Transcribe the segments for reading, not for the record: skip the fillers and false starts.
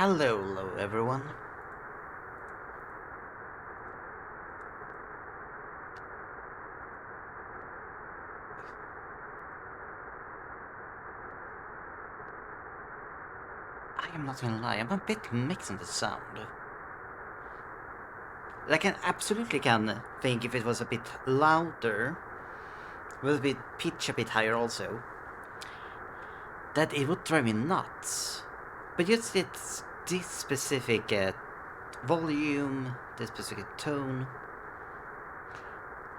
Hello everyone. I am not gonna lie, I'm a bit mixed on the sound. I can absolutely think if it was a bit louder, with a bit pitch a bit higher also, that it would drive me nuts. But just it's this specific volume, this specific tone,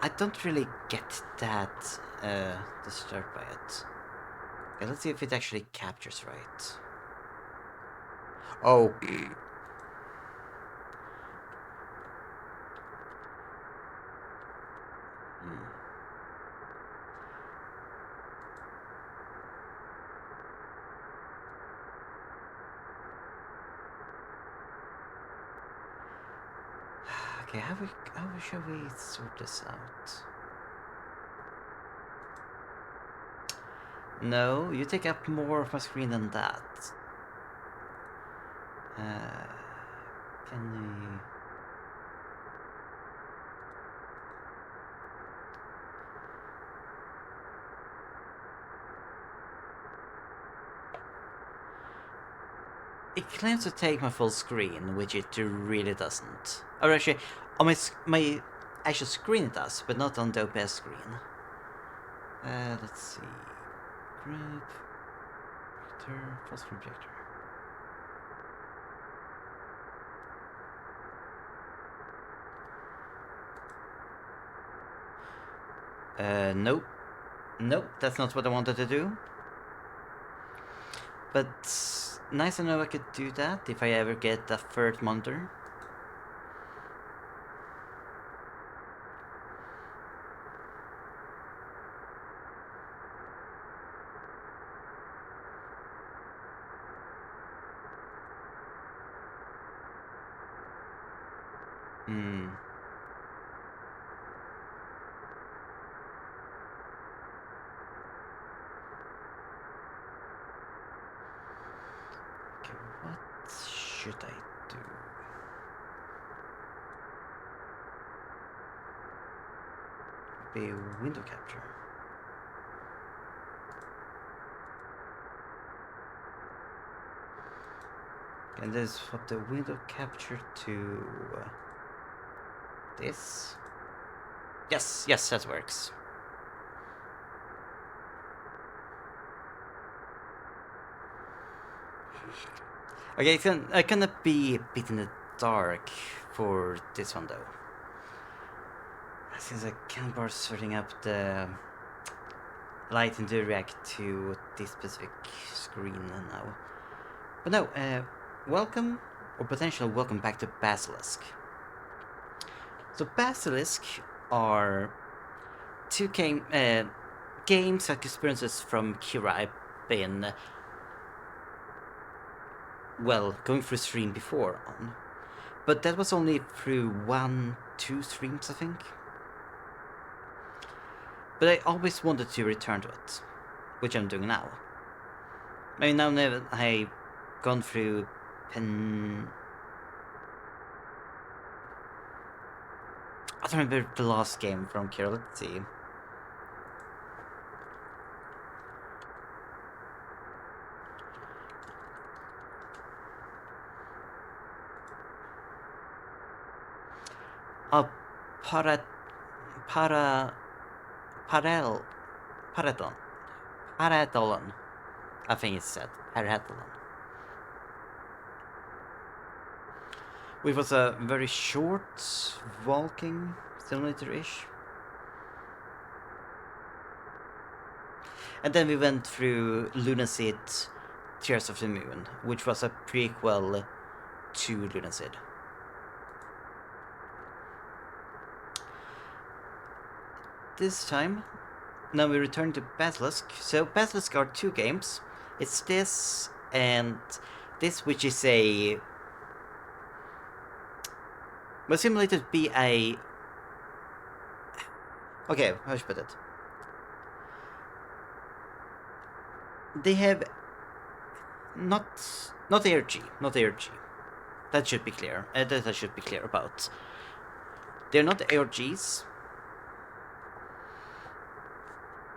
I don't really get that disturbed by it. Okay, let's see if it actually captures right. Oh. Okay, how shall we sort this out? No, you take up more of my screen than that. Can we... It claims to take my full screen, which it really doesn't. Or actually, on my actual screen it does, but not on the OBS screen. Let's see. Grab... Projector... Pause projector. Nope. Nope, that's not what I wanted to do. But nice to know I could do that if I ever get a third monitor. Okay, what should I do? Be window capture. And let's swap the window capture to this. Yes, that works. Okay, I cannot be a bit in the dark for this one though. Since I can't bother setting up the light and react to this specific screen now. But no, welcome, or potential welcome back to Basilisk. So Basilisk are two games like experiences from Kira I've been, well, going through stream before on. But that was only through 1-2 streams, I think. But I always wanted to return to it, which I'm doing now. I mean, now that I've gone through I don't remember the last game from Kira, let's see. Oh, Paradolon. I think it's said. Paradolon. Which was a very short walking simulator-ish. And then we went through Lunacid Tears of the Moon, which was a prequel to Lunacid. This time, now we return to Basilisk. So Basilisk are two games. It's this and this, which is a... well, simulated be a... okay, how should I put it? not ARG, not ARG. That should be clear. That I should be clear about. They're not ARGs,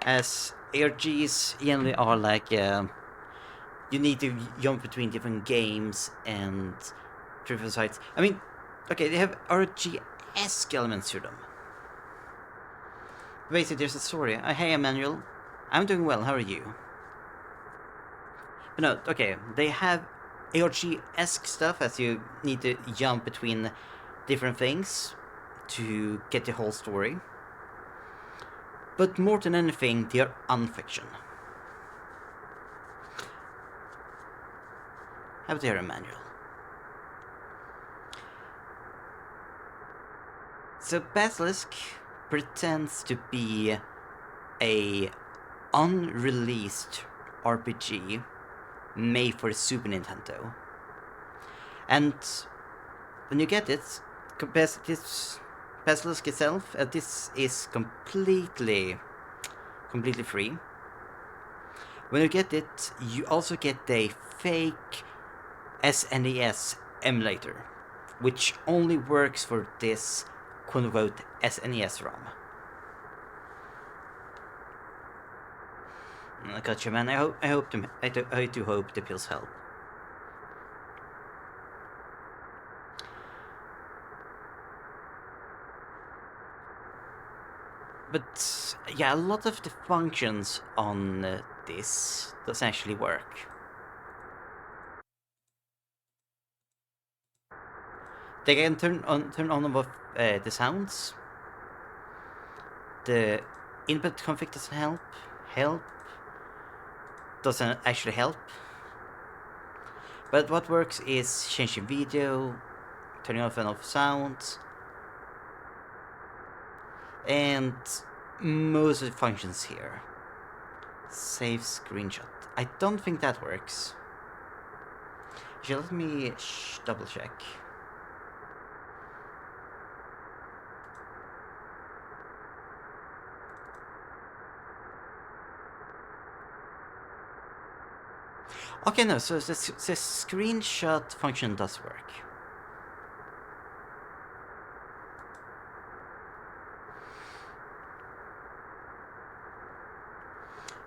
as ARGs generally are like you need to jump between different games and different sites. I mean, okay, they have RPG-esque elements to them. Basically, there's a story. Hey, Emmanuel, I'm doing well. How are you? But no, okay, they have ARG-esque stuff as you need to jump between different things to get the whole story. But more than anything, they are unfiction. How dare Emmanuel? So Basilisk pretends to be a unreleased RPG made for the Super Nintendo. And when you get it, this Basilisk itself, this is completely free. When you get it, you also get a fake SNES emulator, which only works for this quote-unquote SNES ROM. I got you, man. I do hope the pills help. But yeah, a lot of the functions on this does actually work. They can turn on and off the sounds. The input config doesn't help. Help doesn't actually help. But what works is changing video, turning off and off sounds, and most of the functions here. Save screenshot. I don't think that works. Actually, let me double check. Okay, no, so the screenshot function does work.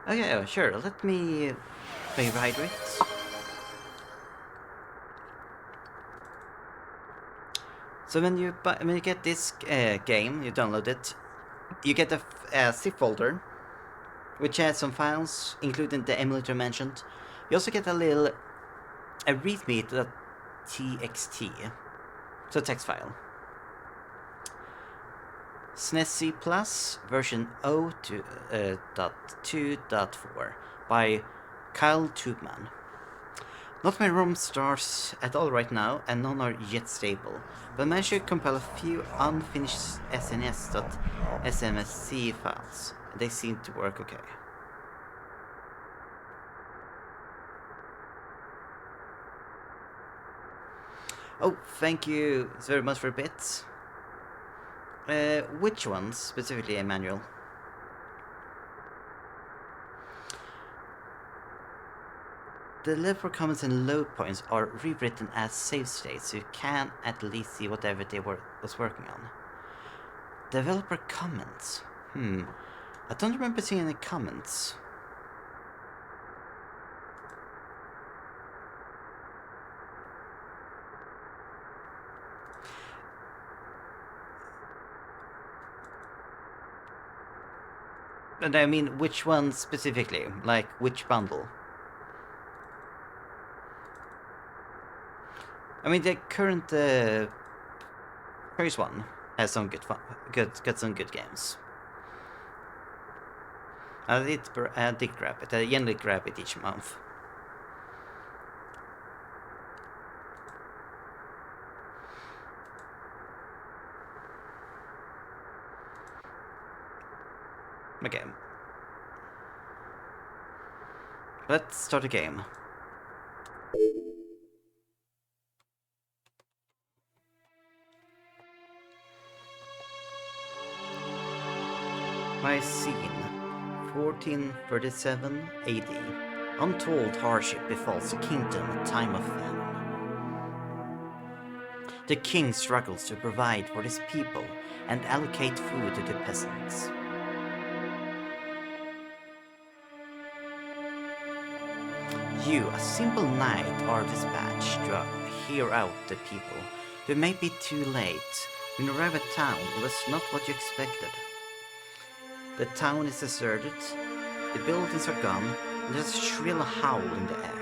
Okay, oh, sure, let me hydrate. So when you get this game, you download it, you get a zip folder, which has some files, including the emulator mentioned. You also get a readme.txt, so text file. SNES Plus version 0.2.4 by Kyle Tubman. Not my ROM stars at all right now, and none are yet stable, but I managed to compile a few unfinished SNS.smsc files. They seem to work okay. Oh, thank you very much for bits. Which ones specifically, Emmanuel? The level comments and load points are rewritten as save states, so you can at least see whatever they was working on. Developer comments. I don't remember seeing any comments. And I mean, which one specifically? Like, which bundle? I mean, the current first one has some got some good games. I did grab it. I generally grab it each month. Okay. Let's start a game. My scene, 1437 AD. Untold hardship befalls the kingdom at time of famine. The king struggles to provide for his people and allocate food to the peasants. You, a simple knight, are dispatched to hear out the people. But it may be too late. When you arrive at town, it was not what you expected. The town is deserted, the buildings are gone, and there's a shrill howl in the air.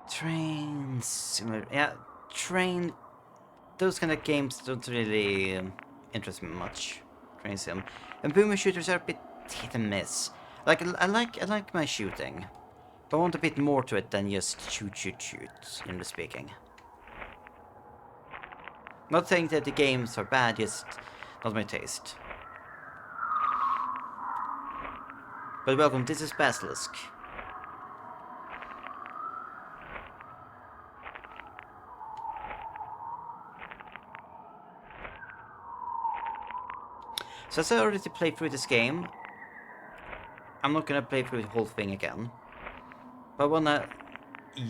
Train simulator, yeah, train. Those kind of games don't really interest me much. Train sim, and boomer shooters are a bit hit and miss. Like I like my shooting, but I want a bit more to it than just shoot, shoot, shoot. Generally speaking, not saying that the games are bad, just not my taste. But welcome, this is Basilisk. So as I already played through this game, I'm not gonna play through the whole thing again. But I wanna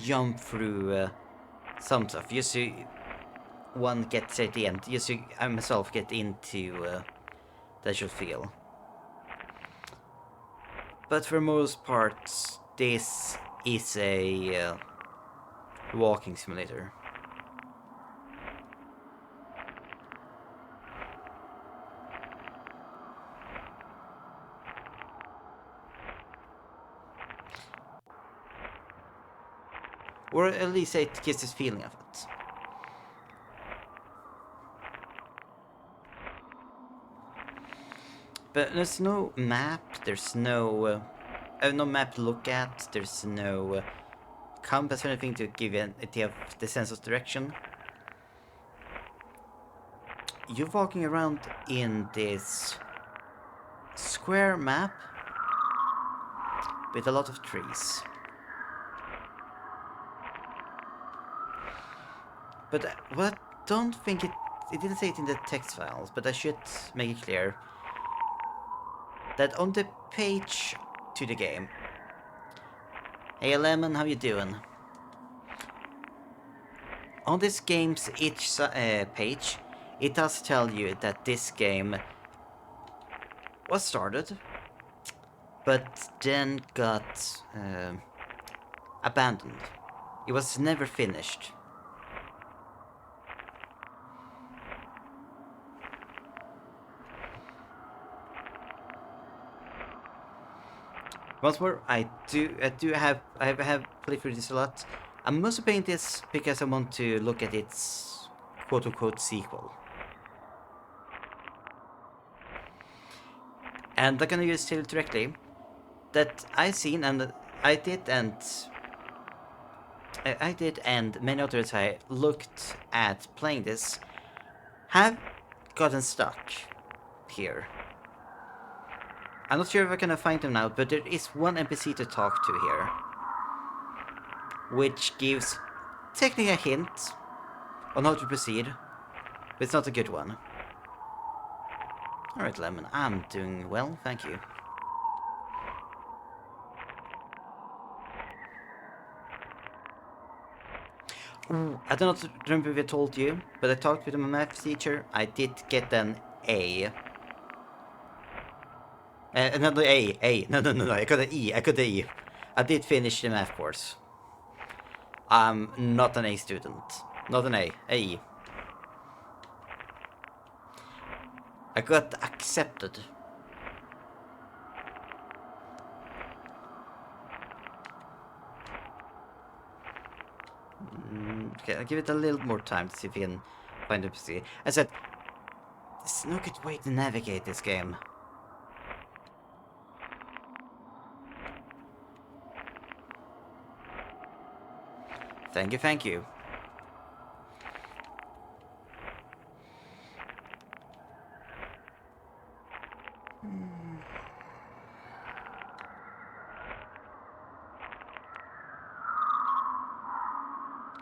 jump through some stuff, just so one gets at the end, just so I myself get into the actual feel. But for most parts, this is a walking simulator. Or at least it gives this feeling of it. But there's no map, there's no map to look at, there's no compass or anything to give you an idea of the sense of direction. You're walking around in this square map with a lot of trees. But what I don't think it didn't say it in the text files, but I should make it clear that on the page to the game, hey Lemon, how you doing? On this game's each page, it does tell you that this game was started, but then got abandoned. It was never finished. Once more, I have played through this a lot. I'm mostly playing this because I want to look at its quote-unquote sequel. And I'm gonna use tell directly that I seen and I did and many others I looked at playing this have gotten stuck here. I'm not sure if I can find them now, but there is one NPC to talk to here, which gives technically a hint on how to proceed, but it's not a good one. Alright, Lemon, I'm doing well, thank you. Ooh, I don't remember if I told you, but I talked with my math teacher. I did get an A. Another A. No, I got an E. I got an E. I did finish the math course. I'm not an A student. Not an A. A E. I got accepted. Okay, I'll give it a little more time to see if we can find a PC. I said, there's no good way to navigate this game. Thank you.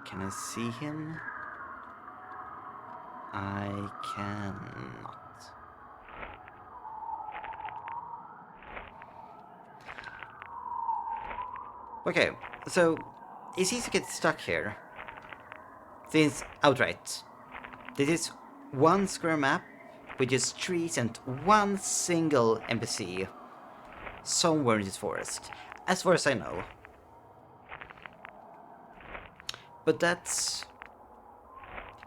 Can I see him? I cannot. Okay, so it's easy to get stuck here. Since, outright, this is one square map with just trees and one single NPC somewhere in this forest, as far as I know. But that's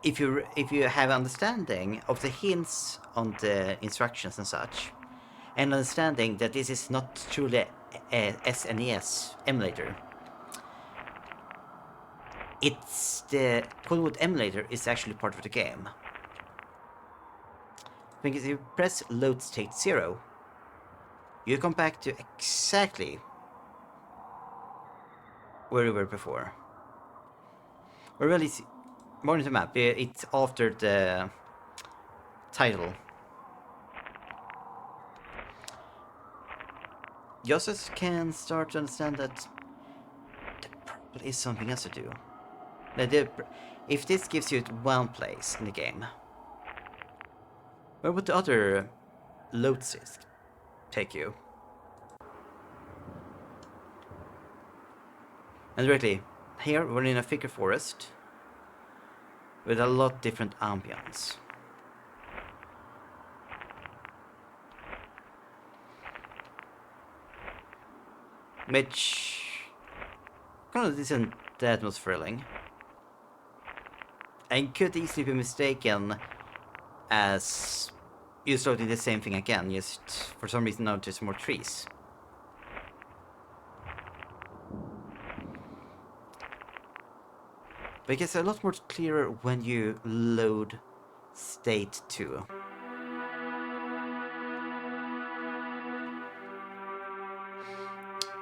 if you have understanding of the hints on the instructions and such, and understanding that this is not truly a SNES emulator. It's the Coldwood emulator is actually part of the game. Because if you press load state 0, you come back to exactly where you were before. Or really, more in the map, it's after the title. Joseph can start to understand that there probably is something else to do. If this gives you one place in the game, where would the other loads take you? And directly, here we're in a thicker forest with a lot different ambience. Which kind of isn't that most thrilling. And could easily be mistaken as you starting the same thing again, just for some reason now there's more trees. But it gets a lot more clearer when you load state 2.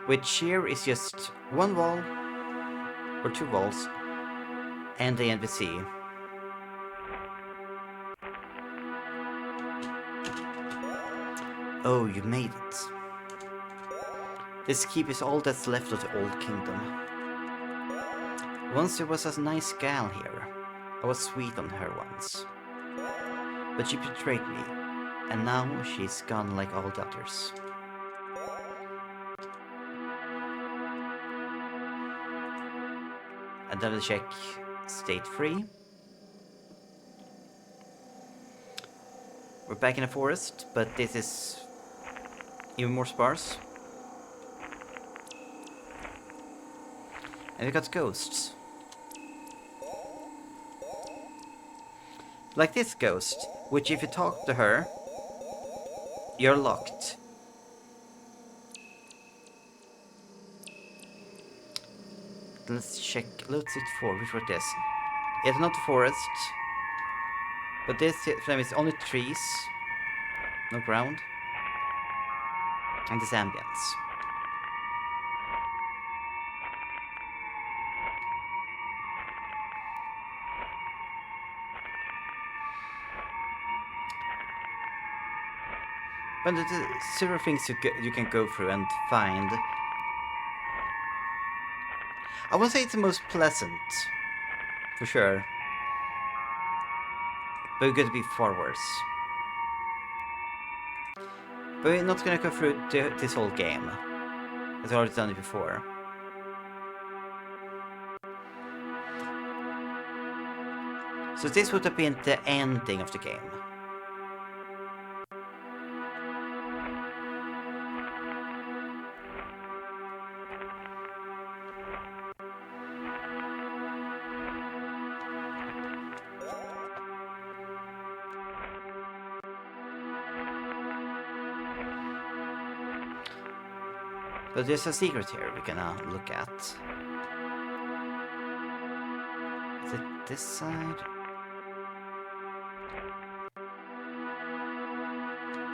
Which here is just one wall, or two walls, and the NPC. Oh, you made it. This keep is all that's left of the old kingdom. Once there was a nice gal here. I was sweet on her once. But she betrayed me, and now she's gone like all the others. And then we check state 3. We're back in the forest, but this is even more sparse. And we got ghosts. Like this ghost, which if you talk to her, you're locked. Let's check, let's it for, which was this? It's not the forest, but this time is only trees, no ground, and this ambience. But the several things you can go through and find. I won't say it's the most pleasant, for sure. But it could be far worse. But we're not gonna go through this whole game. I've already done it before. So this would have been the ending of the game. But there's a secret here we're gonna look at. Is it this side?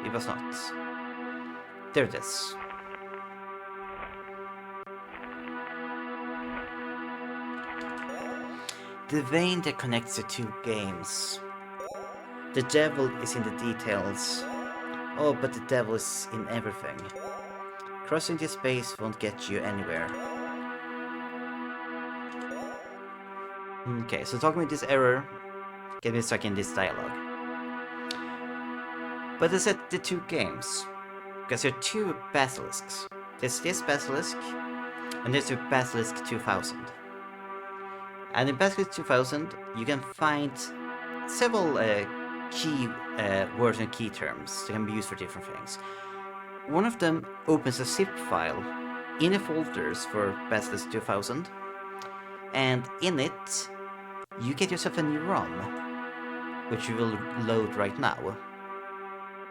It was not. There it is. The vein that connects the two games. The devil is in the details. Oh, but the devil is in everything. Crossing this space won't get you anywhere. Okay, so talking about this error, get me stuck in this dialogue. But I said the two games, because there are two Basilisks. There's this Basilisk, and there's the Basilisk 2000. And in Basilisk 2000, you can find several key words and key terms that can be used for different things. One of them opens a zip file in the folders for Basilisk 2000, and in it, you get yourself a new ROM, which you will load right now.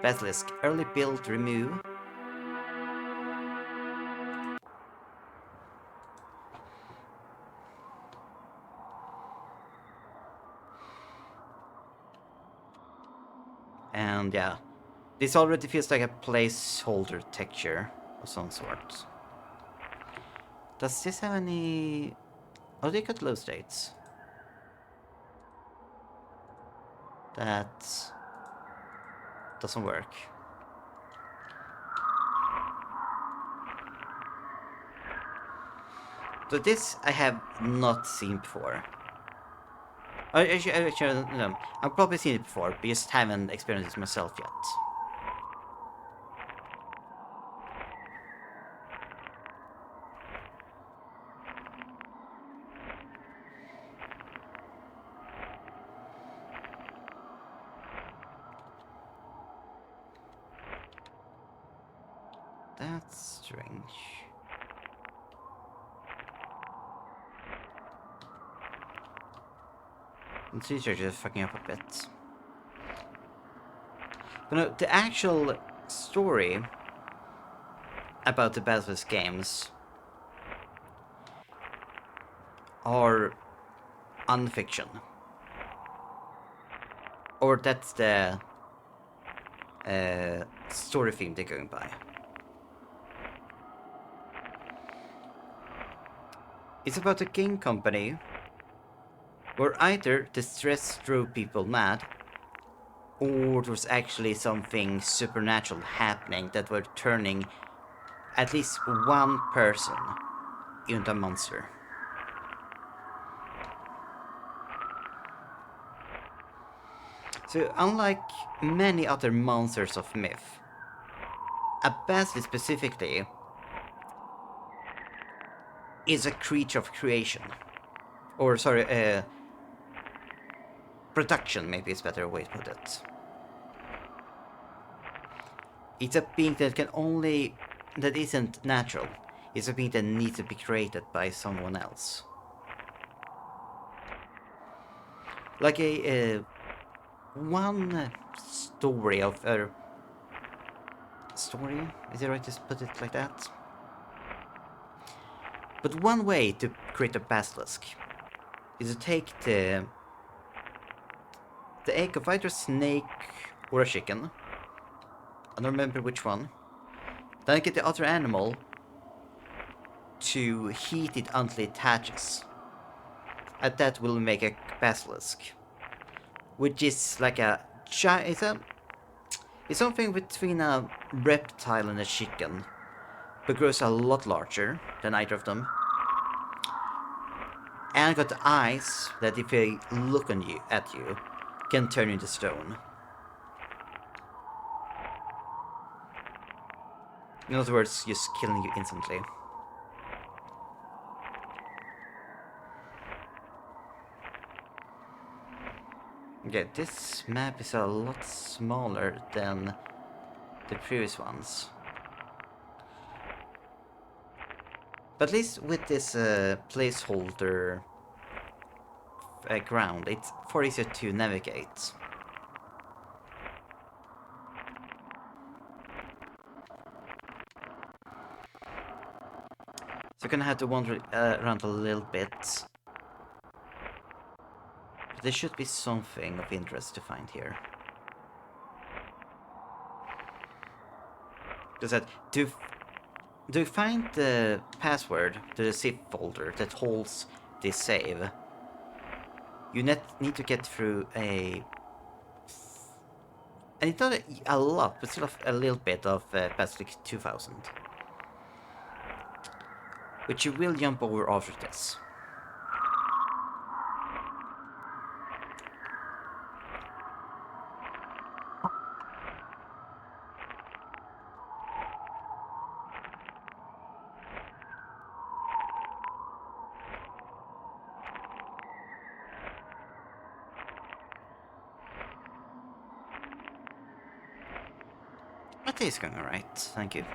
Basilisk early build remove. And yeah, this already feels like a placeholder texture of some sort. Does this have any... Oh, they got load states. That doesn't work. So this I have not seen before. No, I've probably seen it before, but just haven't experienced it myself yet. That's strange. And these are just fucking up a bit. But no, the actual story about the Basilisk games are unfiction. Or that's the story theme they're going by. It's about a game company where either the stress drove people mad, or there was actually something supernatural happening that were turning at least one person into a monster. So unlike many other monsters of myth, a basilisk specifically is a creature of creation. Or sorry, production maybe is a better way to put it. It's a being that that isn't natural. It's a being that needs to be created by someone else. Like one story of a story? Is it right to put it like that? But one way to create a basilisk is to take the egg of either a snake or a chicken. I don't remember which one. Then get the other animal to heat it until it hatches. And that will make a basilisk. Which is like it's something between a reptile and a chicken, but grows a lot larger than either of them. And got eyes that if they look at you, can turn into stone. In other words, just killing you instantly. Okay, this map is a lot smaller than the previous ones. But at least with this placeholder ground, it's far easier to navigate. So I'm gonna have to wander around a little bit. But there should be something of interest to find here. Does that do you find the password to the zip folder that holds this save? You need to get through and it's not a lot, but still a little bit of Basilisk 2000. Which you will jump over after this. It is going alright, thank you.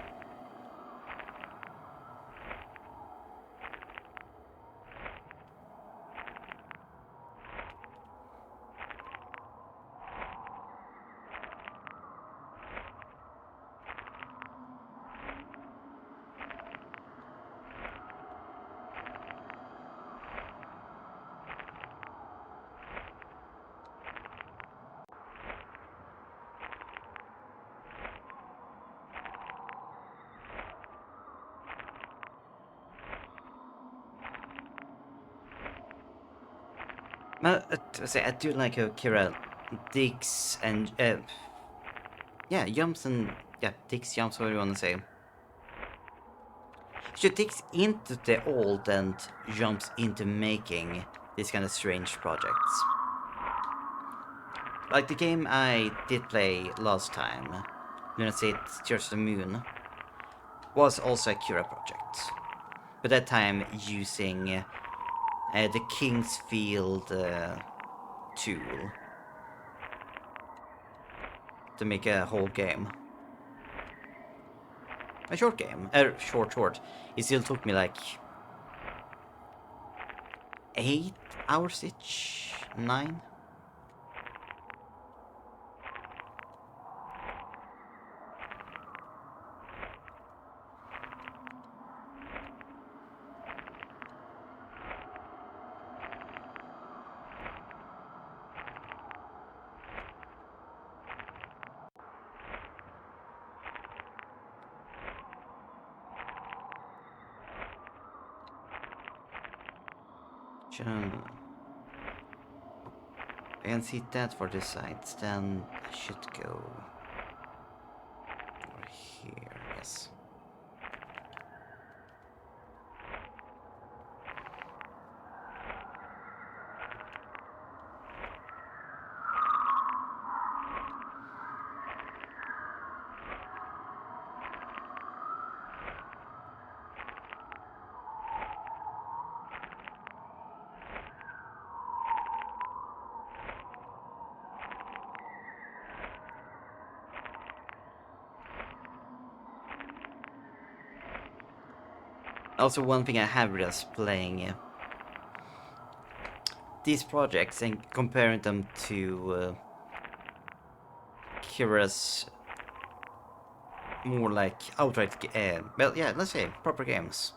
I do like how Kira digs and yeah, jumps and yeah, digs, jumps, whatever you want to say. She digs into the old and jumps into making these kind of strange projects. Like the game I did play last time, Lunatic Tears of the Moon, was also a Kira project. But that time using the King's Field tool to make a whole game. A short game. Short. It still took me like 8 hours each? 9? I can see that for the sides, then I should go over here, yes. Also, one thing I have realized playing these projects and comparing them to Kira's more like outright, well, yeah, let's say proper games,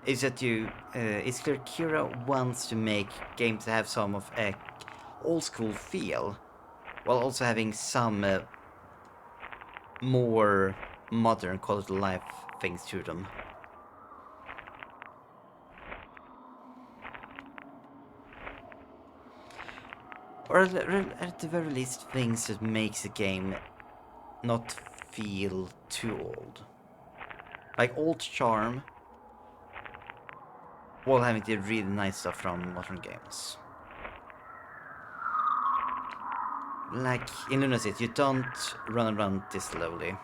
is that it's clear Kira wants to make games that have some of a old school feel, while also having some more modern quality of life things to them. Or at the very least, things that makes the game not feel too old. Like old charm, while having the really nice stuff from modern games. Like in Lunatic, you don't run around this slowly.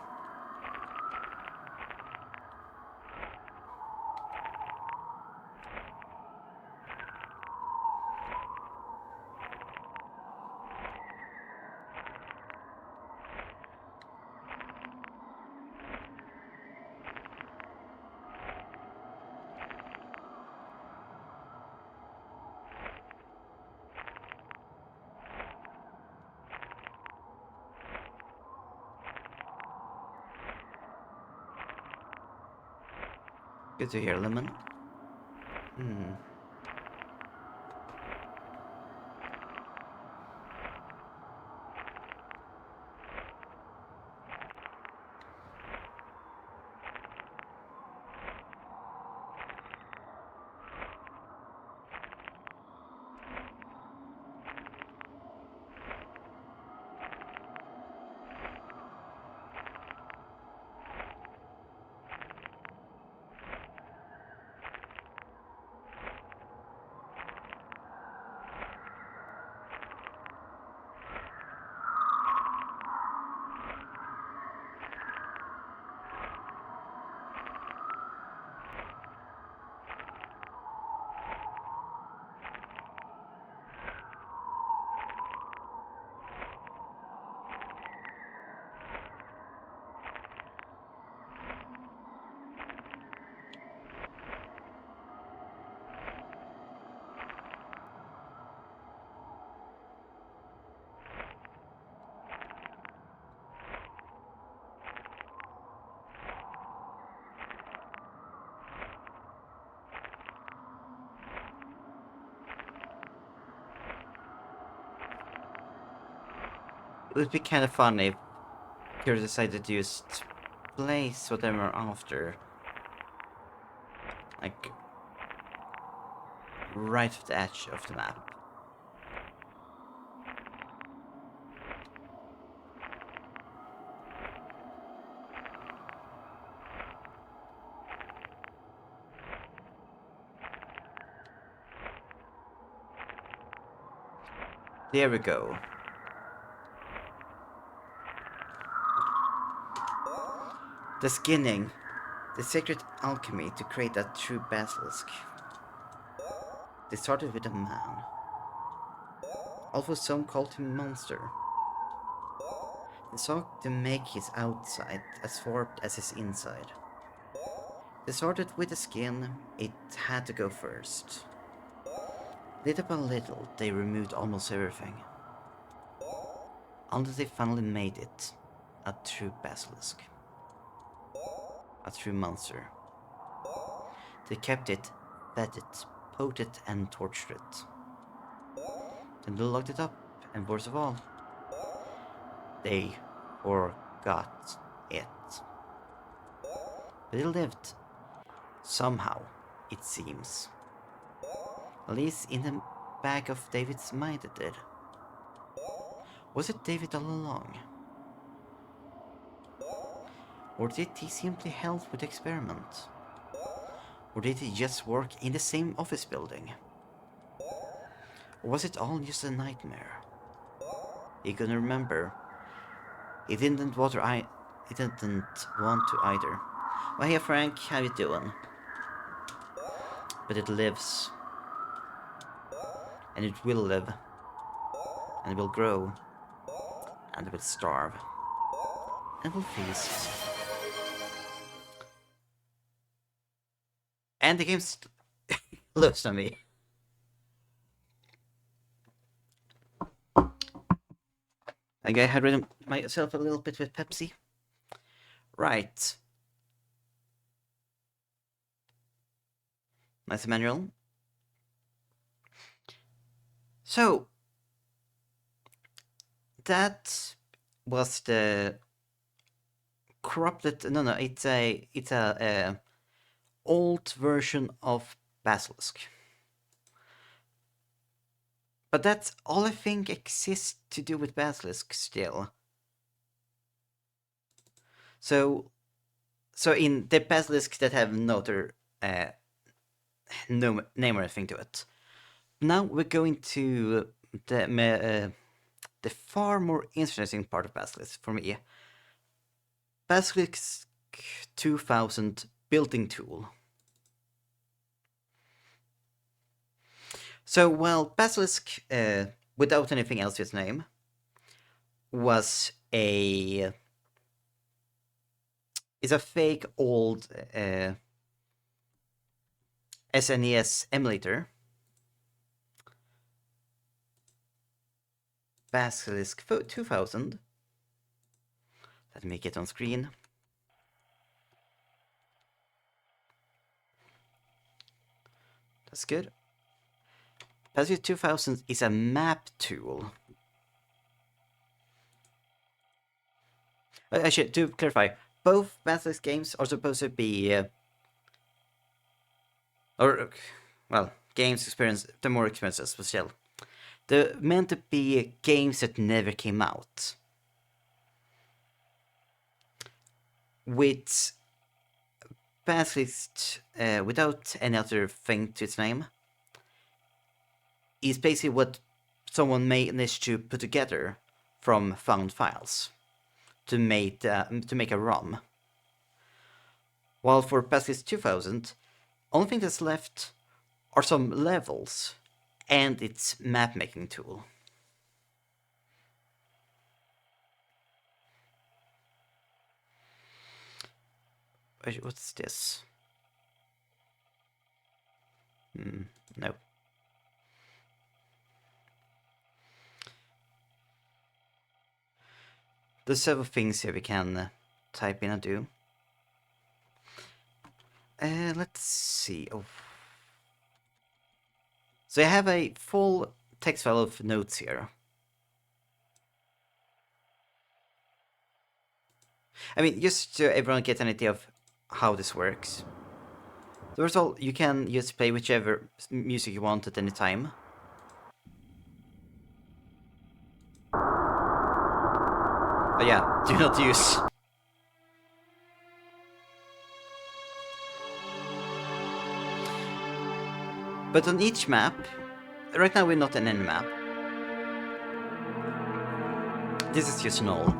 Good to hear, Lemon. Hmm. It would be kind of fun if you decided to just place whatever after, like right at the edge of the map. There we go. The skinning, the secret alchemy to create a true basilisk. They started with a man. Although some called him monster. They sought to make his outside as warped as his inside. They started with the skin, it had to go first. Little by little, they removed almost everything. Until they finally made it a true basilisk. A true monster. They kept it, fed it, poked it, and tortured it. Then they locked it up, and worst of all, they forgot it. But it lived. Somehow, it seems. At least in the back of David's mind it did. Was it David all along? Or did he simply help with the experiment? Or did he just work in the same office building? Or was it all just a nightmare? He couldn't remember. He didn't want to either. Well, hey Frank, how you doing? But it lives. And it will live. And it will grow. And it will starve. And will feast. And the game's lost on me. I hydrated myself a little bit with Pepsi. Right. Nice manual. So that was the corrupted. No, it's a old version of Basilisk. But that's all I think exists to do with Basilisk still. So in the Basilisk that have no other no name or anything to it. Now we're going to the far more interesting part of Basilisk for me. Basilisk 2000 building tool. So, well, Basilisk, without anything else to its name, is a fake old SNES emulator. Basilisk 2000. Let me get on screen. That's good. Basilisk 2000 is a map tool. Actually, to clarify, both Basilisk games are supposed to be, games experience, the more experiences, but still. They're meant to be games that never came out. With Basilisk, without any other thing to its name, is basically what someone managed to put together from found files to make a ROM. While for Basilisk 2000, only thing that's left are some levels and its map making tool. What's this? No. There's several things here we can type in and do. Let's see. Oh. So I have a full text file of notes here. I mean, just so everyone gets an idea of how this works. First of all, you can just play whichever music you want at any time. But yeah, do not use. But on each map, right now we're not in any map. This is just null.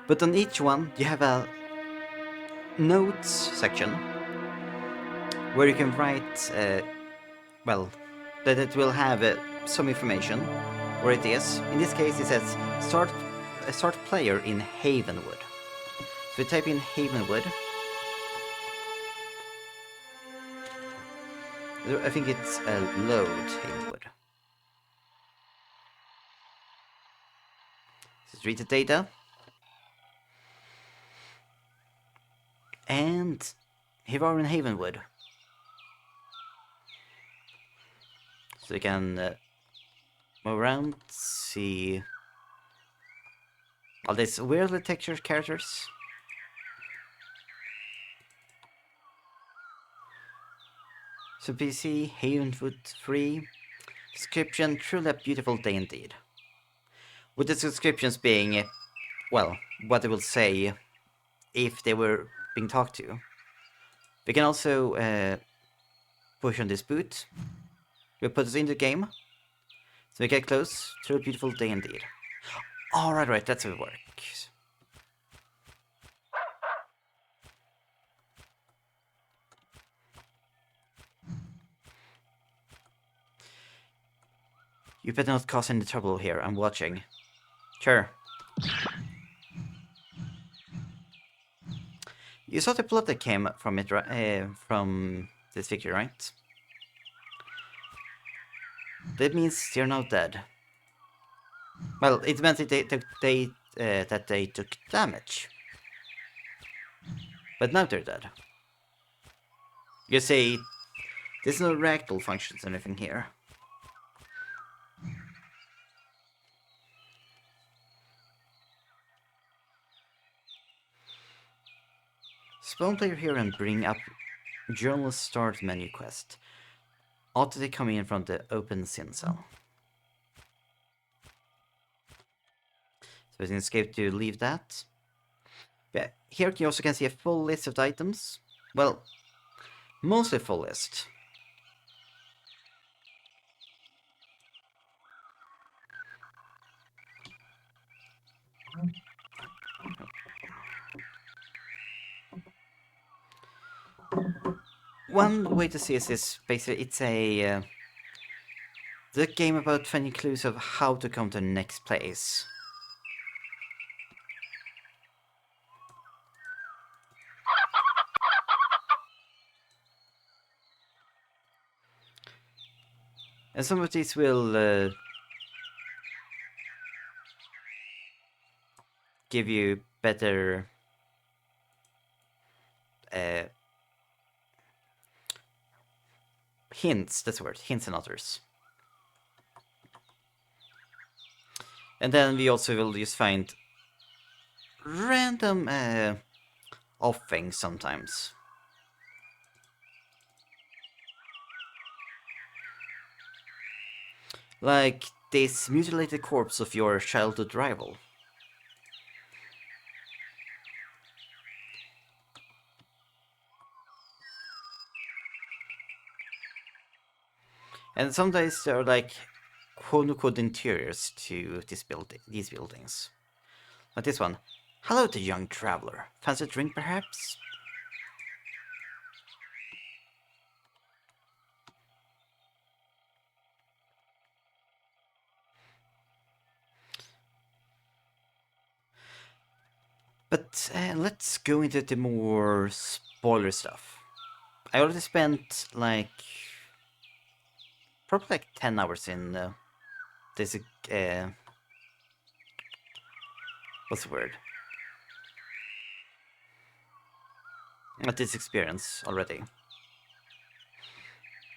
But on each one, you have a notes section where you can write, well, that it will have some information where it is. In this case, it says start player in Havenwood. So we type in Havenwood. I think it's load Havenwood. Let's read the data. And here we are in Havenwood. So you can move around, see all these weirdly textured characters. So PC, Havenwood 3, description, truly a beautiful day indeed. With the descriptions being, well, what they will say if they were being talked to. We can also push on this boot. We put us in the game. So we get close to a beautiful day indeed. Oh, right, that's how it works. You better not cause any trouble here, I'm watching. Sure. You saw the blood that came from it, from this figure, right? That means they're not dead. Well, it meant that they took damage. But now they're dead. You see, there's no ragdoll functions or anything here. Spawn player here and bring up journal start menu quest. Auto coming in from the open sin cell. So we can escape to leave that. But here you also can see a full list of the items. Well, mostly full list. One way to see is basically it's a the game about finding clues of how to come to the next place. And some of these will give you better hints, that's the word, hints and others. And then we also will just find random off things sometimes. Like this mutilated corpse of your childhood rival. And sometimes there are like quote-unquote interiors to these buildings. Like this one. Hello, the young traveler. Fancy a drink, perhaps? But let's go into the more spoiler stuff. I already spent like probably like 10 hours in this what's the word? At this experience already.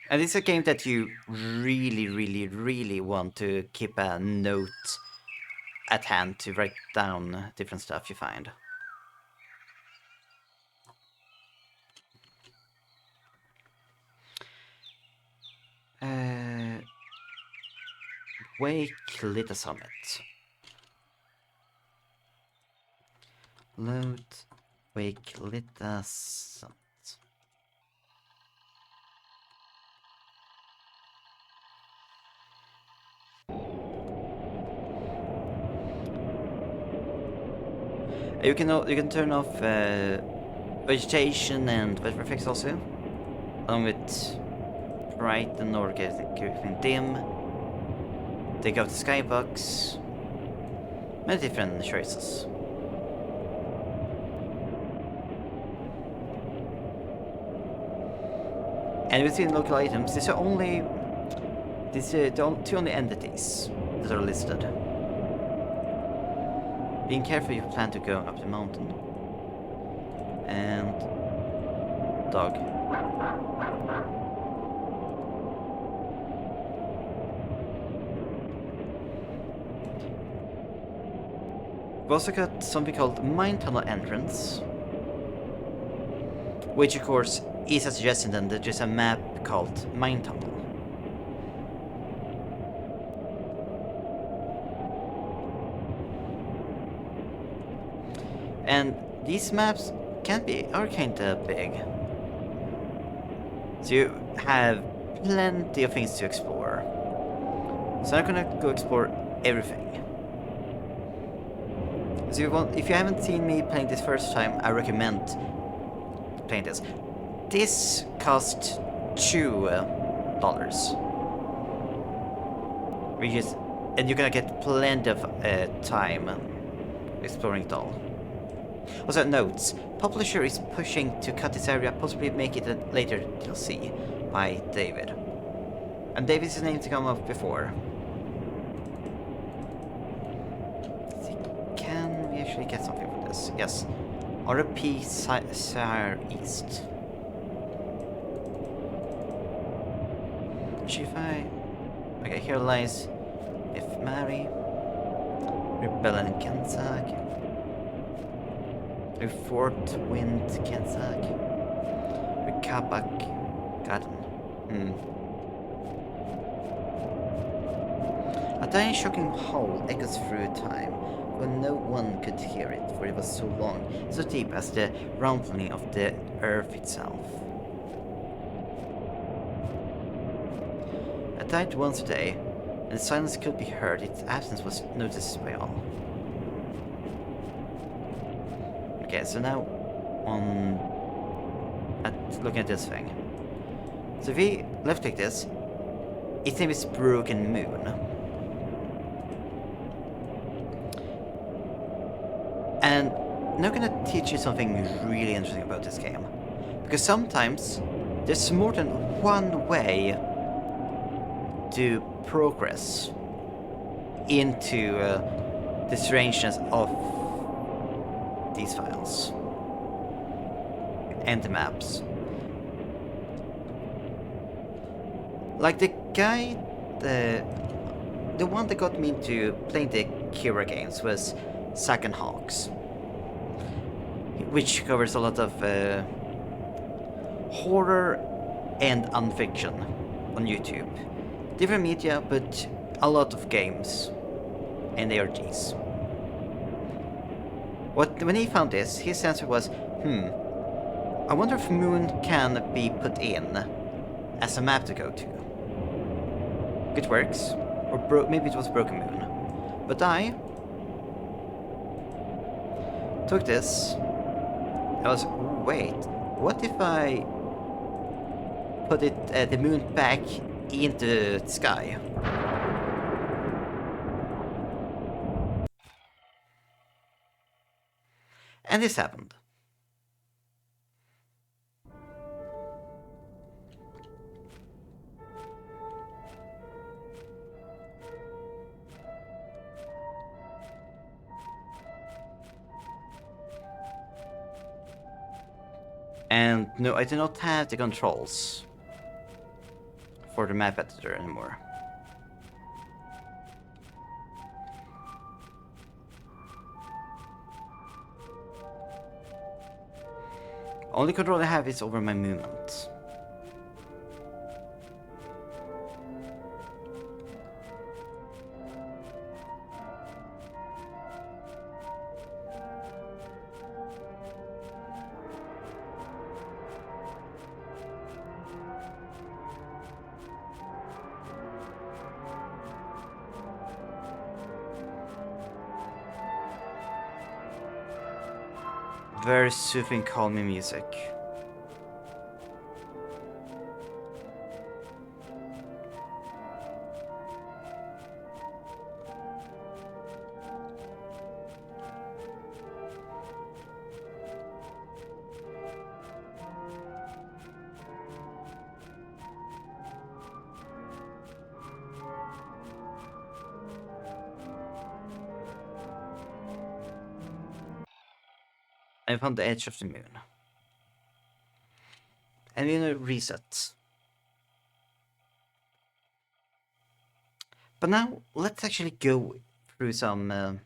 And it's a game that you really want to keep a note at hand to write down different stuff you find. Wake Lita Summit. Load Wake Lita Summit. You can turn off vegetation and weather effects also, along with brighten or get everything dim. Take out the skybox. Many different choices. And within local items, these are the two only entities that are listed. Being careful if you plan to go up the mountain. And dog. We've also got something called Mine Tunnel Entrance, which of course is a suggestion then that there's a map called Mine Tunnel. And these maps are kinda big. So you have plenty of things to explore. So I'm gonna go explore everything. So if you haven't seen me playing this first time, I recommend playing this. This cost $2, and you're gonna get plenty of time exploring it all. Also, notes: publisher is pushing to cut this area, possibly make it a later DLC by David. And David's a name to come up before. Can we actually get something from this? Yes. RP Sire East. Shifa. Okay, here lies If Mary. Rebellion in Kentucky. Fort Wind, Kentucky. Kabak Garden. A tiny shocking howl echoes through time, when no one could hear it, for it was so long, so deep as the rumbling of the earth itself. I died once a day, and the silence could be heard, its absence was noticed by all. Okay, so now looking at this thing. So if we left click this, its name is Broken Moon. And now I'm gonna teach you something really interesting about this game. Because sometimes there's more than one way to progress into the strangeness of these files and the maps. Like the guy, the one that got me into playing the Kira games was Second Hawks, which covers a lot of horror and unfiction on YouTube. Different media, but a lot of games and ARGs. When he found this, his answer was, I wonder if Moon can be put in as a map to go to. It works, or maybe it was Broken Moon. But I took this, I was, wait, what if I put the moon back into the sky? And this happened. And no, I do not have the controls for the map editor anymore. Only control I have is over my movement. Very soothing, calming music. I found the edge of the moon. And we're gonna reset. But now, let's actually go through some...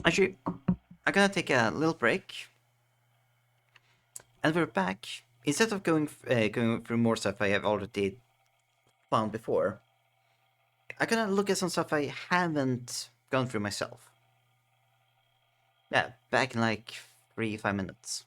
Actually, I'm gonna take a little break. And we're back. Instead of going through more stuff I have already found before, I'm gonna look at some stuff I haven't gone through myself. Yeah, back in like 3-5 minutes.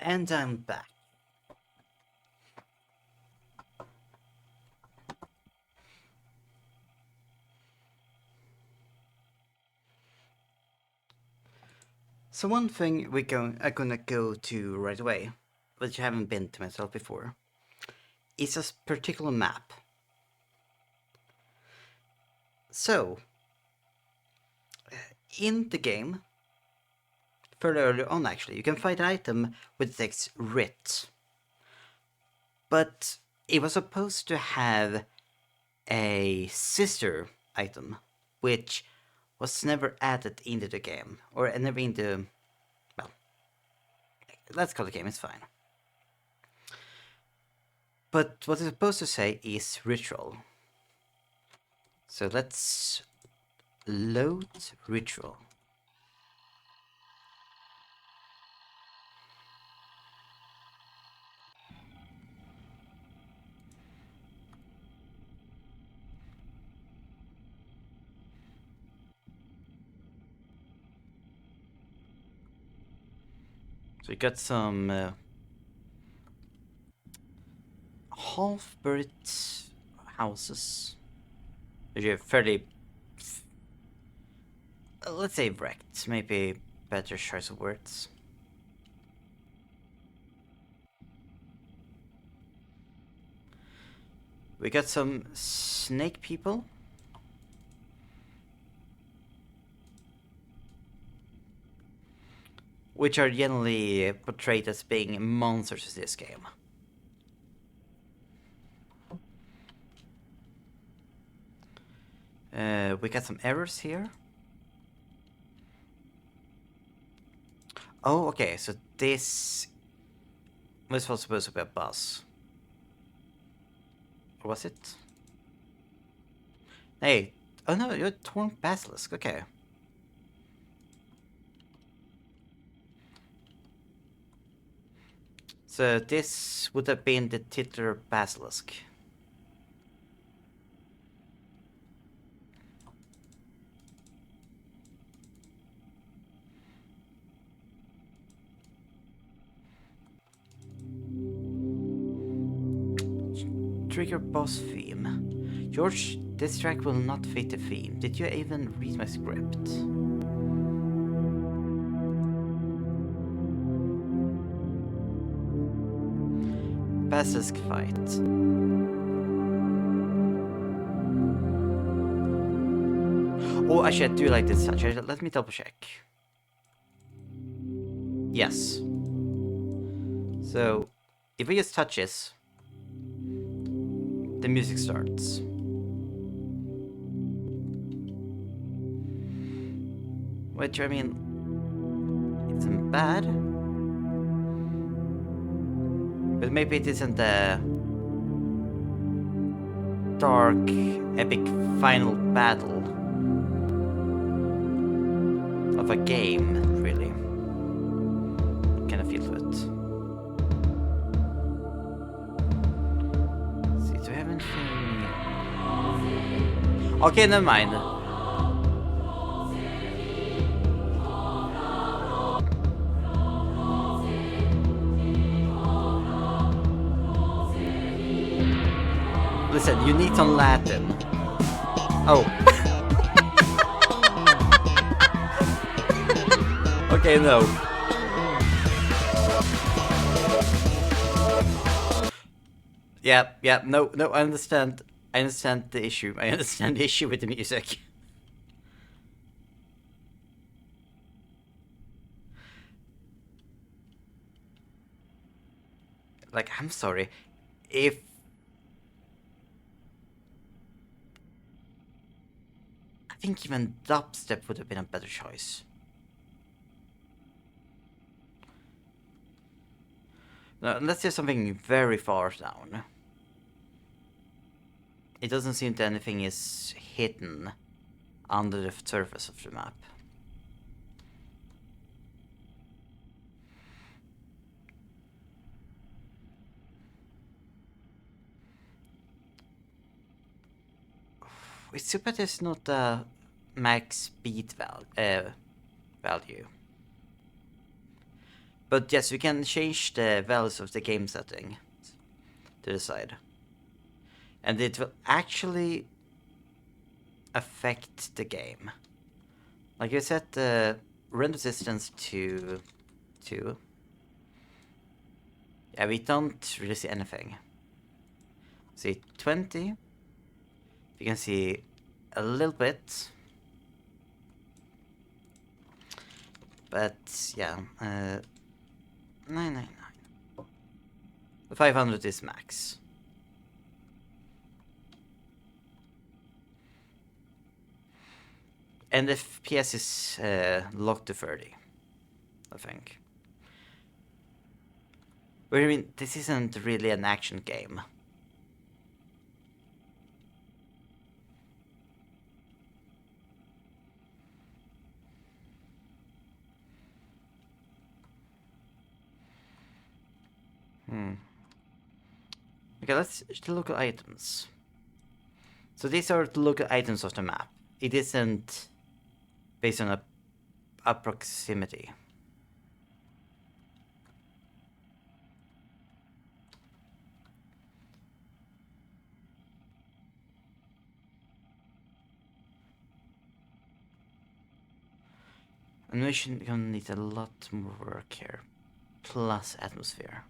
And I'm back. So one thing I'm gonna go to right away, which I haven't been to myself before, is a particular map. So, in the game, fairly early on actually, you can find an item with the text writ. But it was supposed to have a sister item, which was never added into the game, or never into, well, let's call the game, it's fine. But what it's supposed to say is ritual. So let's load ritual. So we got some half-built houses. They're fairly, let's say wrecked, maybe better choice of words. We got some snake people. Which are generally portrayed as being monsters in this game. We got some errors here. Oh, okay, so this was supposed to be a bus. Or was it? Hey, oh no, you're torn Basilisk, okay. So this would have been the titular Basilisk. Trigger boss theme. George, this track will not fit the theme. Did you even read my script? Basilisk fight. Oh, actually, I do like this touch. Let me double check. Yes. So, if we just touch this, the music starts. Which, I mean, isn't bad. But maybe it isn't the dark, epic final battle of a game, really. Kind of feels it. Let's see, do we have anything? Okay, never mind. Listen, you need some Latin. Oh. Okay, no. Yeah, no, I understand. I understand the issue. I understand the issue with the music. Like, I'm sorry. If I think even dubstep would have been a better choice. No, unless there's something very far down. It doesn't seem that anything is hidden under the surface of the map. It's too bad there's not a max speed value. But yes, we can change the values of the game setting to the side. And it will actually affect the game. Like you set the render distance to 2. Yeah, we don't really see anything. See 20. You can see a little bit. But yeah, 999. 500 is max. And the FPS is locked to 30, I think. But I mean, this isn't really an action game. Okay, let's look at items. So these are the local items of the map. It isn't based on a proximity. Animation gonna need a lot more work here. Plus atmosphere.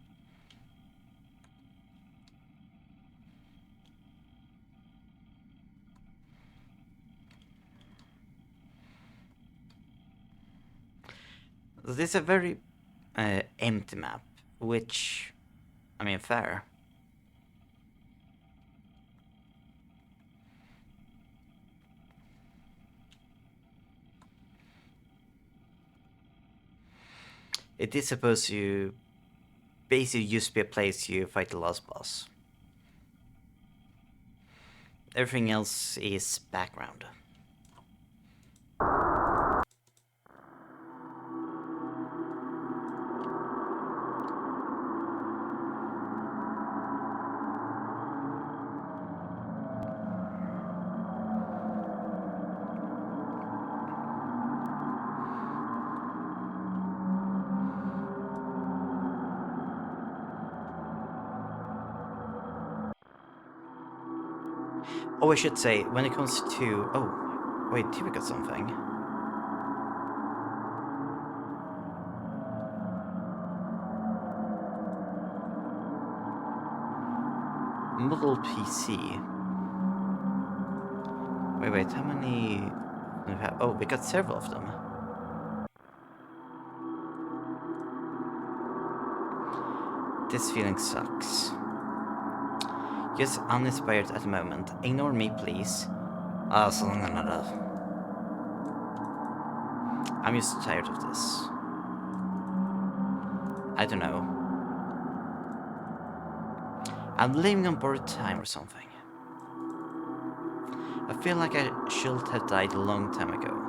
This is a very empty map, which, I mean, fair. It is supposed to basically used to be a place you fight the last boss. Everything else is background. Oh, I should say, when it comes to... Oh, wait, here we got something. Model PC. Wait, how many do we have? Oh, we got several of them. This feeling sucks. Just uninspired at the moment. Ignore me, please. I'm just tired of this. I don't know. I'm living on borrowed time or something. I feel like I should have died a long time ago.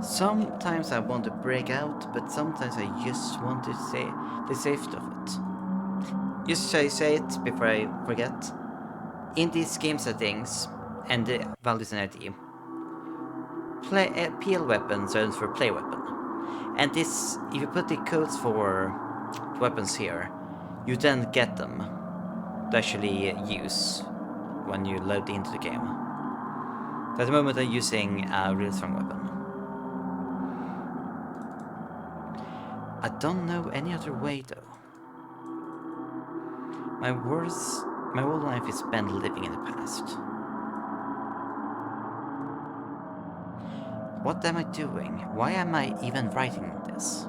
Sometimes I want to break out, but sometimes I just want to say the safety of it. Just so I say it before I forget. In these game settings and the values and ID, PL weapon stands for play weapon. And this, if you put the codes for the weapons here, you then get them to actually use when you load into the game. So at the moment I'm using a really strong weapon. I don't know any other way though. My whole life is spent living in the past. What am I doing? Why am I even writing this?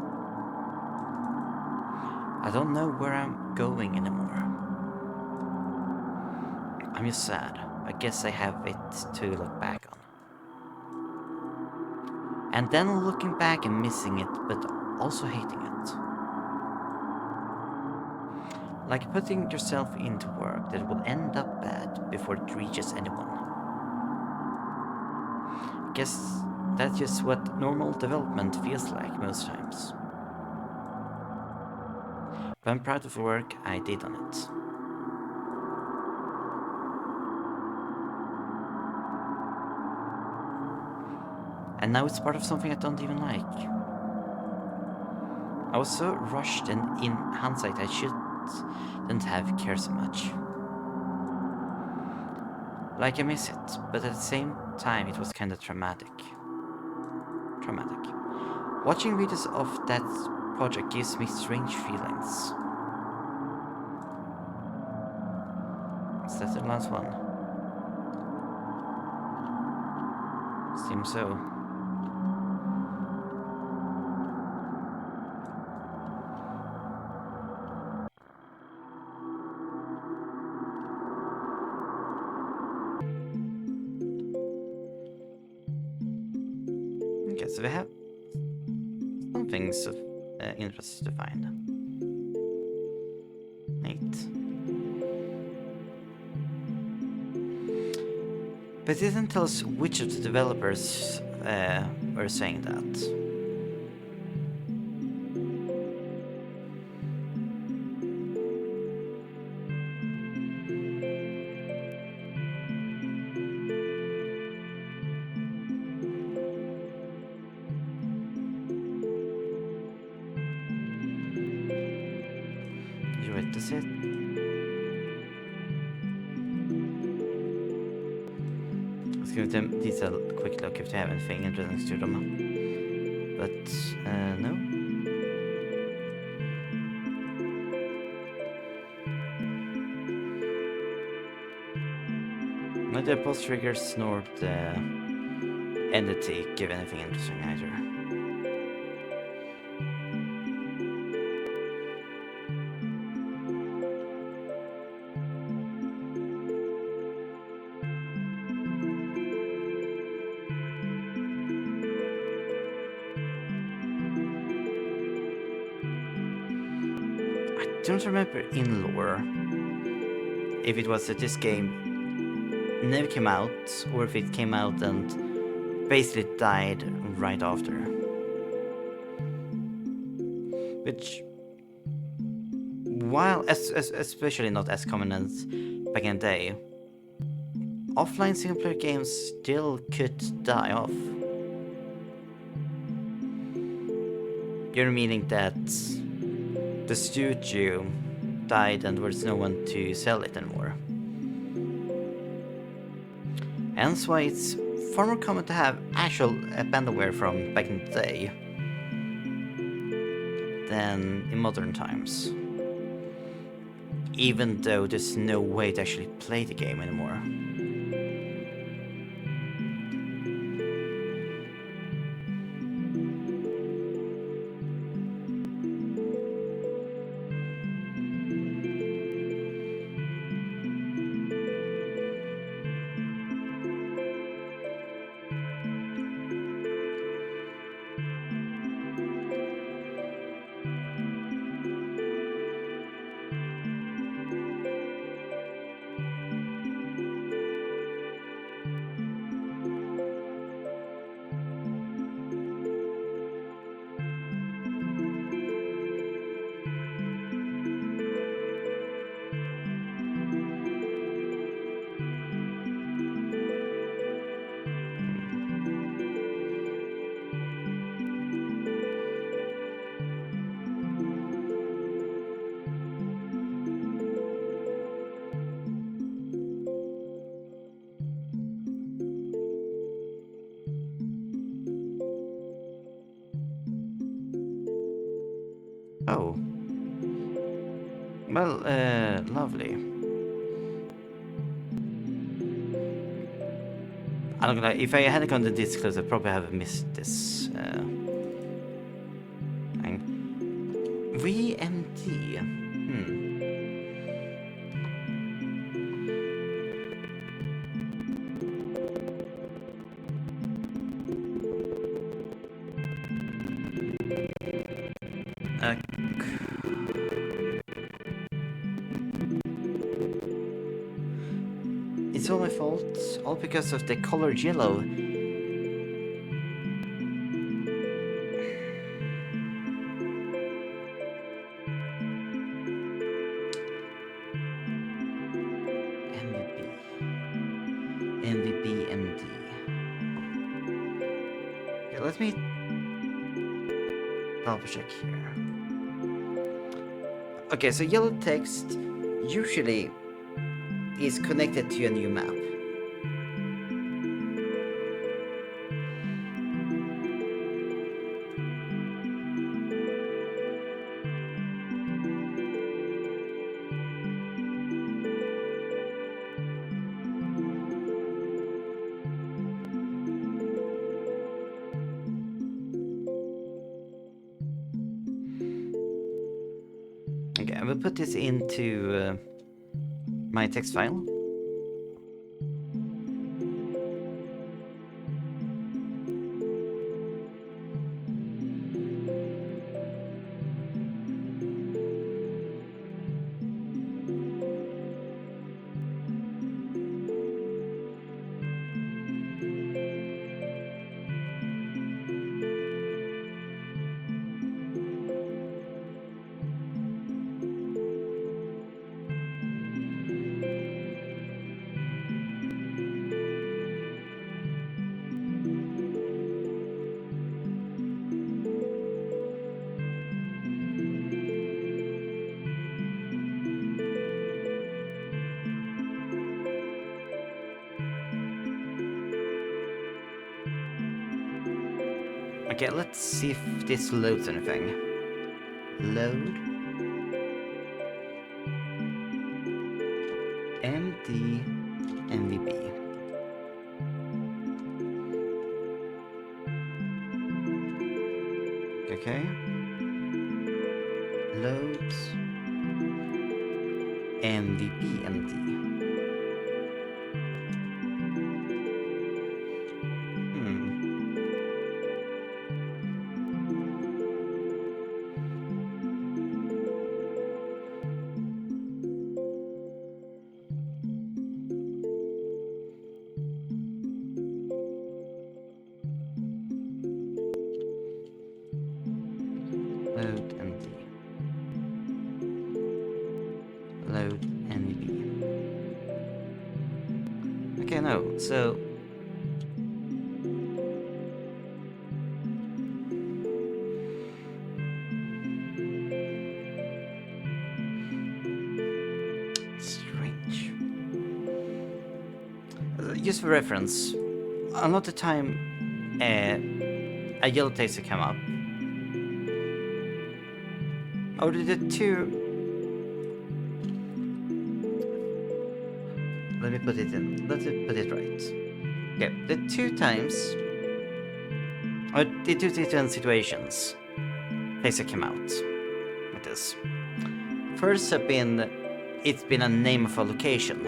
I don't know where I'm going anymore. I'm just sad. I guess I have it to look back on. And then looking back and missing it, but also hating it. Like putting yourself into work that will end up bad before it reaches anyone. I guess that's just what normal development feels like most times. But I'm proud of the work I did on it. And now it's part of something I don't even like. I was so rushed, and in hindsight, I shouldn't have cared so much. Like, I miss it, but at the same time, it was kinda traumatic. Traumatic. Watching videos of that project gives me strange feelings. Is that the last one? Seems so. Okay, so we have some things of interest to find. Neat. But it didn't tell us which of the developers were saying that. You ready to sit? Let's give them these a quick look if they have anything interesting to them. But, no. Neither pulse triggers nor the entity give anything interesting either. I don't remember in lore if it was that this game never came out or if it came out and basically died right after. Which, while especially not as common as back in the day, offline single player games still could die off. You're meaning that the studio died and there's no one to sell it anymore. Hence why it's far more common to have actual abandonware from back in the day than in modern times. Even though there's no way to actually play the game anymore. Oh. Well, lovely. I'm not gonna lie, if I hadn't gone to this close, I'd probably have missed this thing. VMD. Uh, it's all my fault, all because of the color yellow. MVP. MVP MD. Okay, let me double check here. Okay, so yellow text usually is connected to a new map. Okay, I will put this into my text file. Okay, let's see if this loads anything. Load. MD MVP. Okay. Loads. MVP MD. Load MD. Load MVP. Okay, no, so strange. Just for reference, a lot of time a yellow text will come up. Or the two. Let me put it in. Let's put it right. Okay, the two times, or the two different situations, things that came out like this. First have been, it's been a name of a location,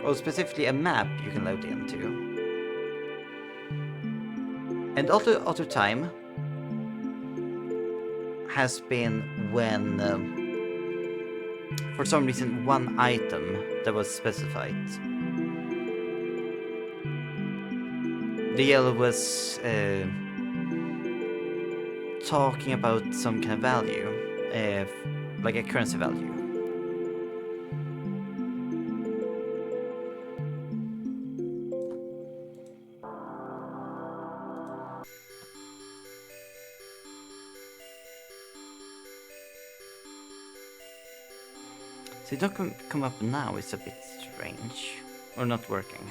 or specifically a map you can load into. And other time has been when, for some reason, one item that was specified. The yellow was talking about some kind of value, like a currency value. So it don't come up now, it's a bit strange. Or not working.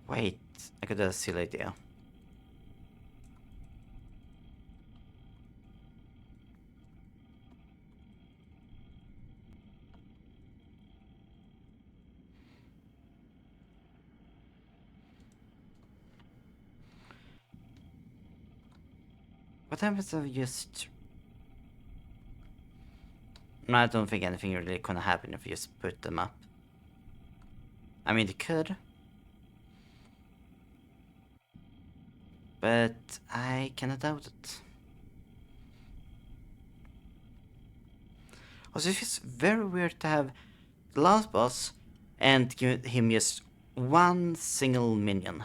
Wait, I got a silly idea. What happens if I just... No, I don't think anything really gonna happen if you just put them up. I mean, it could. But I cannot doubt it. Also, it's very weird to have the last boss and give him just one single minion.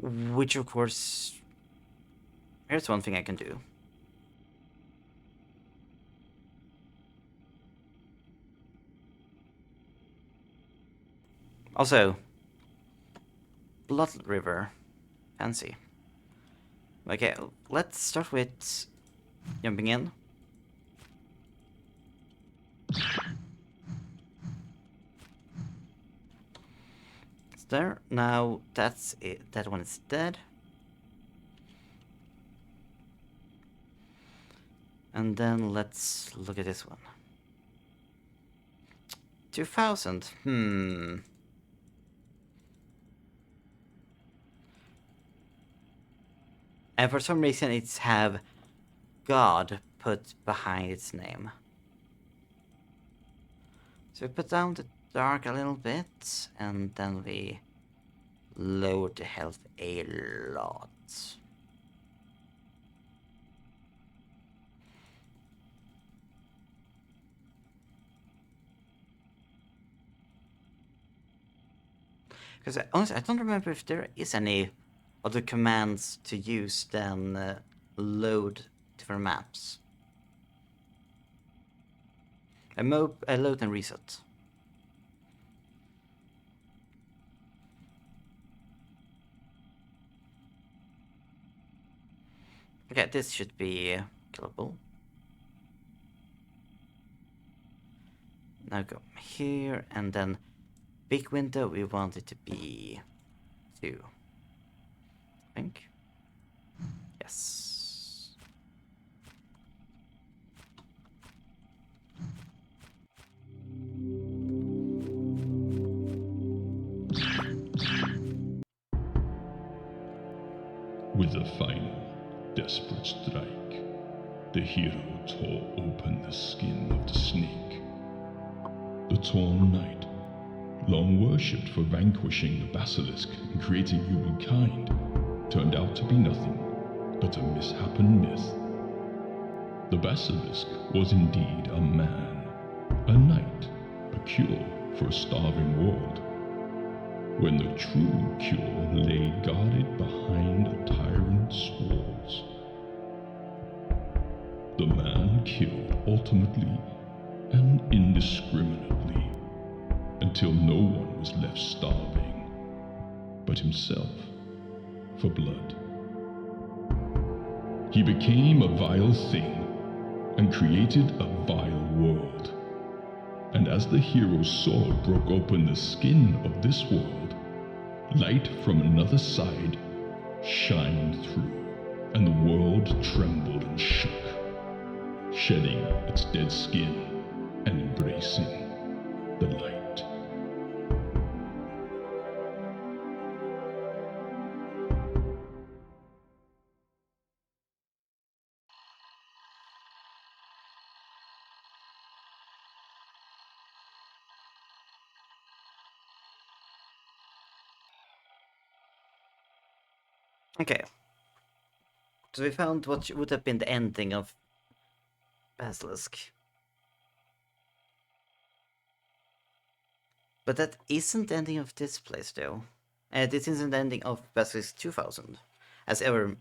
Which, of course, here's one thing I can do. Also, Blood River. Fancy. Okay, let's start with jumping in. It's there. Now that's it. That one is dead. And then let's look at this one. 2000. And for some reason it's have God put behind its name. So we put down the dark a little bit, and then we lower the health a lot. Because honestly, I don't remember if there is any other commands to use than load different maps. A load and reset. Okay, this should be killable. Now go here, and then big window, we want it to be 2. I think. Yes. With a final, desperate strike, the hero tore open the skin of the snake. The torn knight, long worshipped for vanquishing the Basilisk and creating humankind, turned out to be nothing but a mishappen myth. The Basilisk was indeed a man, a knight, a cure for a starving world, when the true cure lay guarded behind a tyrant's walls. The man killed ultimately and indiscriminately, until no one was left starving but himself for blood. He became a vile thing and created a vile world. And as the hero's sword broke open the skin of this world, light from another side shined through, and the world trembled and shook, shedding its dead skin and embracing the light. Okay. So we found what would have been the ending of Basilisk. But that isn't the ending of this place, though. This isn't the ending of Basilisk 2000, as in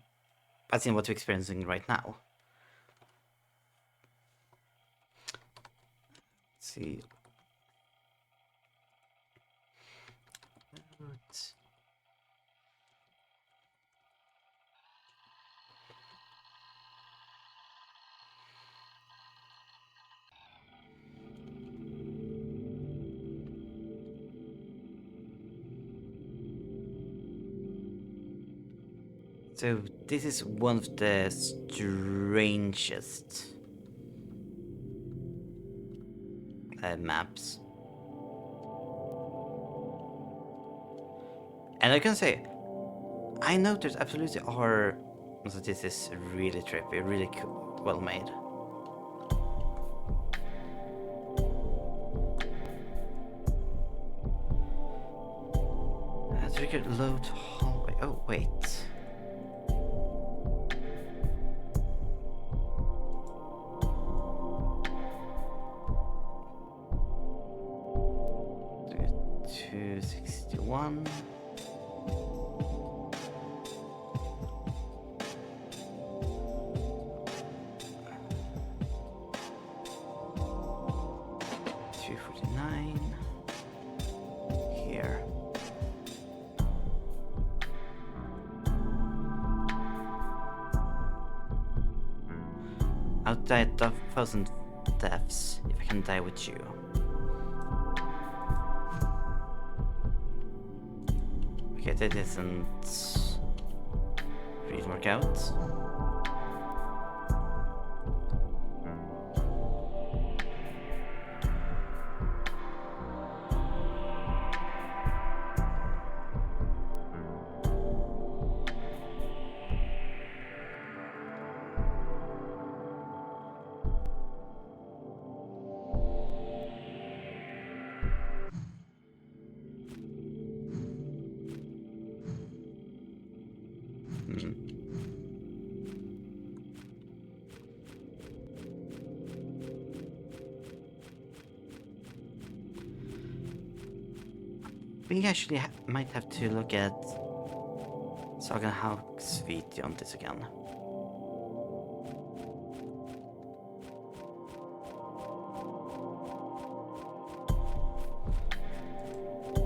what we're experiencing right now. Let's see. So this is one of the strangest maps. And I can say, I know there's absolutely are. So this is really trippy, really cool, well made. Trigger load hallway. Oh wait. I'll die a thousand deaths if I can die with you. Okay, that doesn't really work out. We actually might have to look at Sagan Hawk's video on this again.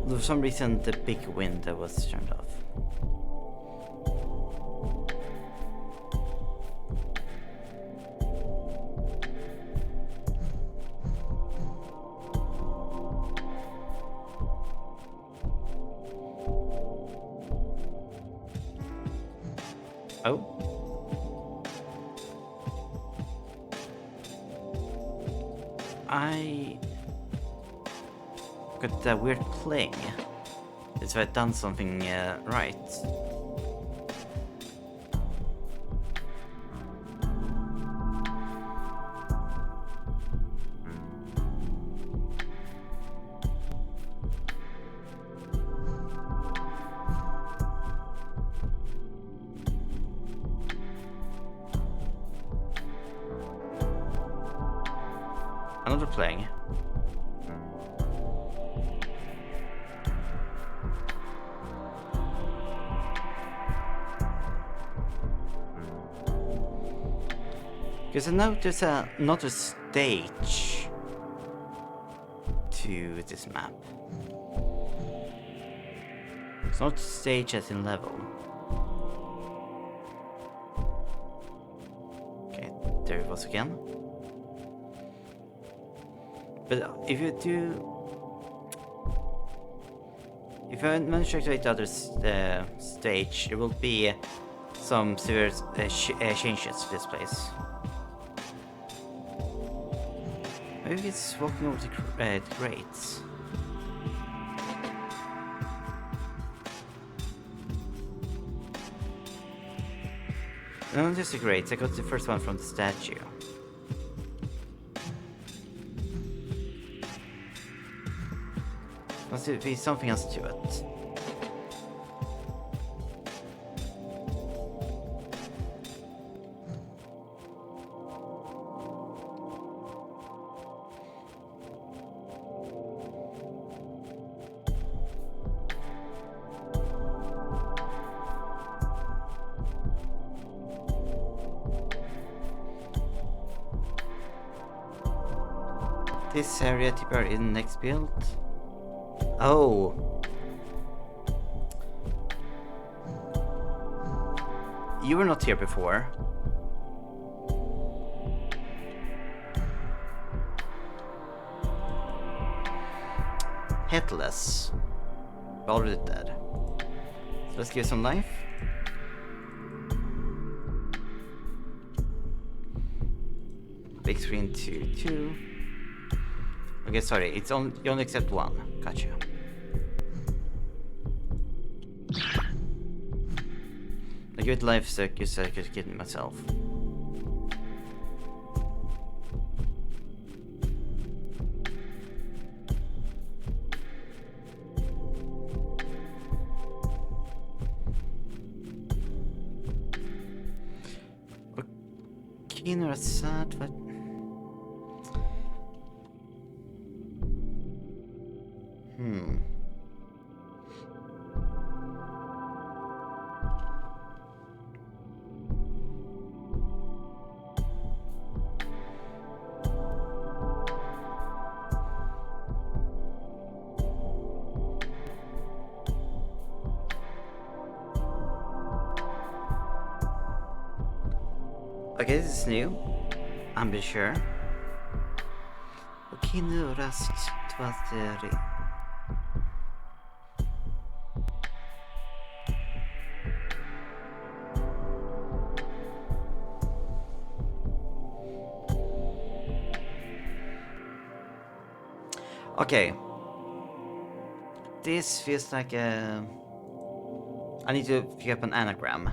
For some reason the big window was turned off. Oh. I got that weird pling. If I'd done something right. Another playing. Because I know there's another stage to this map. It's not stage as in level. Okay, there it was again. But if you manage to activate the other stage, there will be some severe changes to this place. Maybe it's walking over the grates. No, not just the grates. I got the first one from the statue. Must be something else to it. This area tipper in the next build. Oh. You were not here before. Headless. Already dead. So let's give some life. Big screen 2. Okay, sorry, it's you only accept one. Gotcha. I give it life so I could get myself. Okay, not sad, but okay, this is new. Ambitious. Okej, nu raskt 23. Okay. This feels like a... I need to pick up an anagram.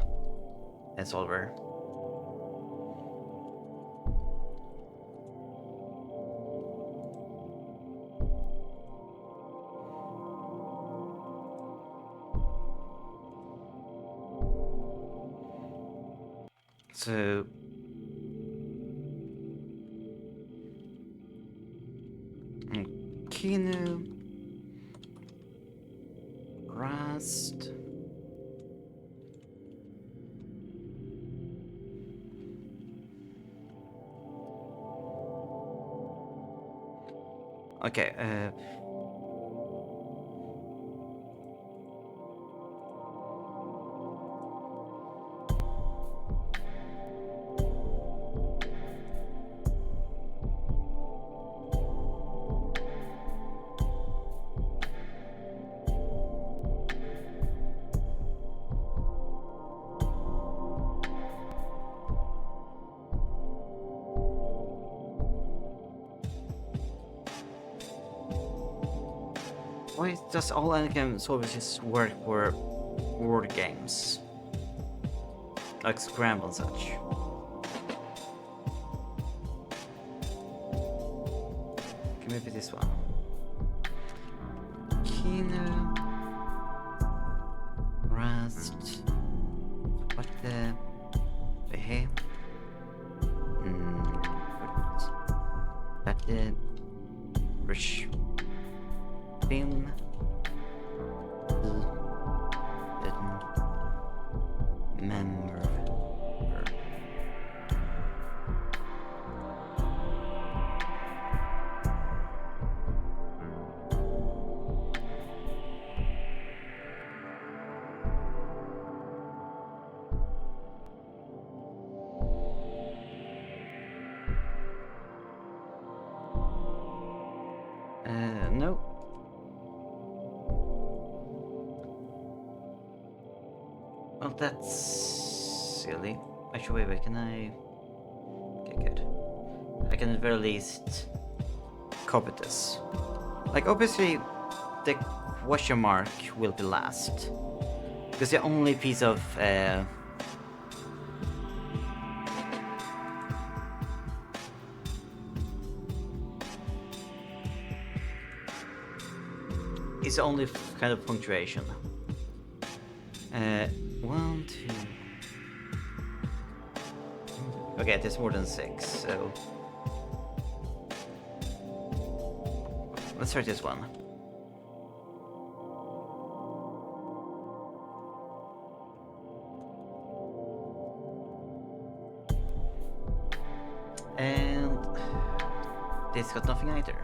Solver. So... Kinu... Rust... Okay, why does all anagram services work for word games? Like Scramble and such. Okay, maybe this one. Kino... Rust... What the... Hey? That the... Rich... Bim... Member... no. Well, that's silly. Actually, wait, can I... Okay, good. I can at the very least copy this. Like, obviously, the question mark will be last. Because the only piece of... It's only kind of punctuation. 1, 2... Okay, there's more than 6, so... Let's try this one. And... this got nothing either.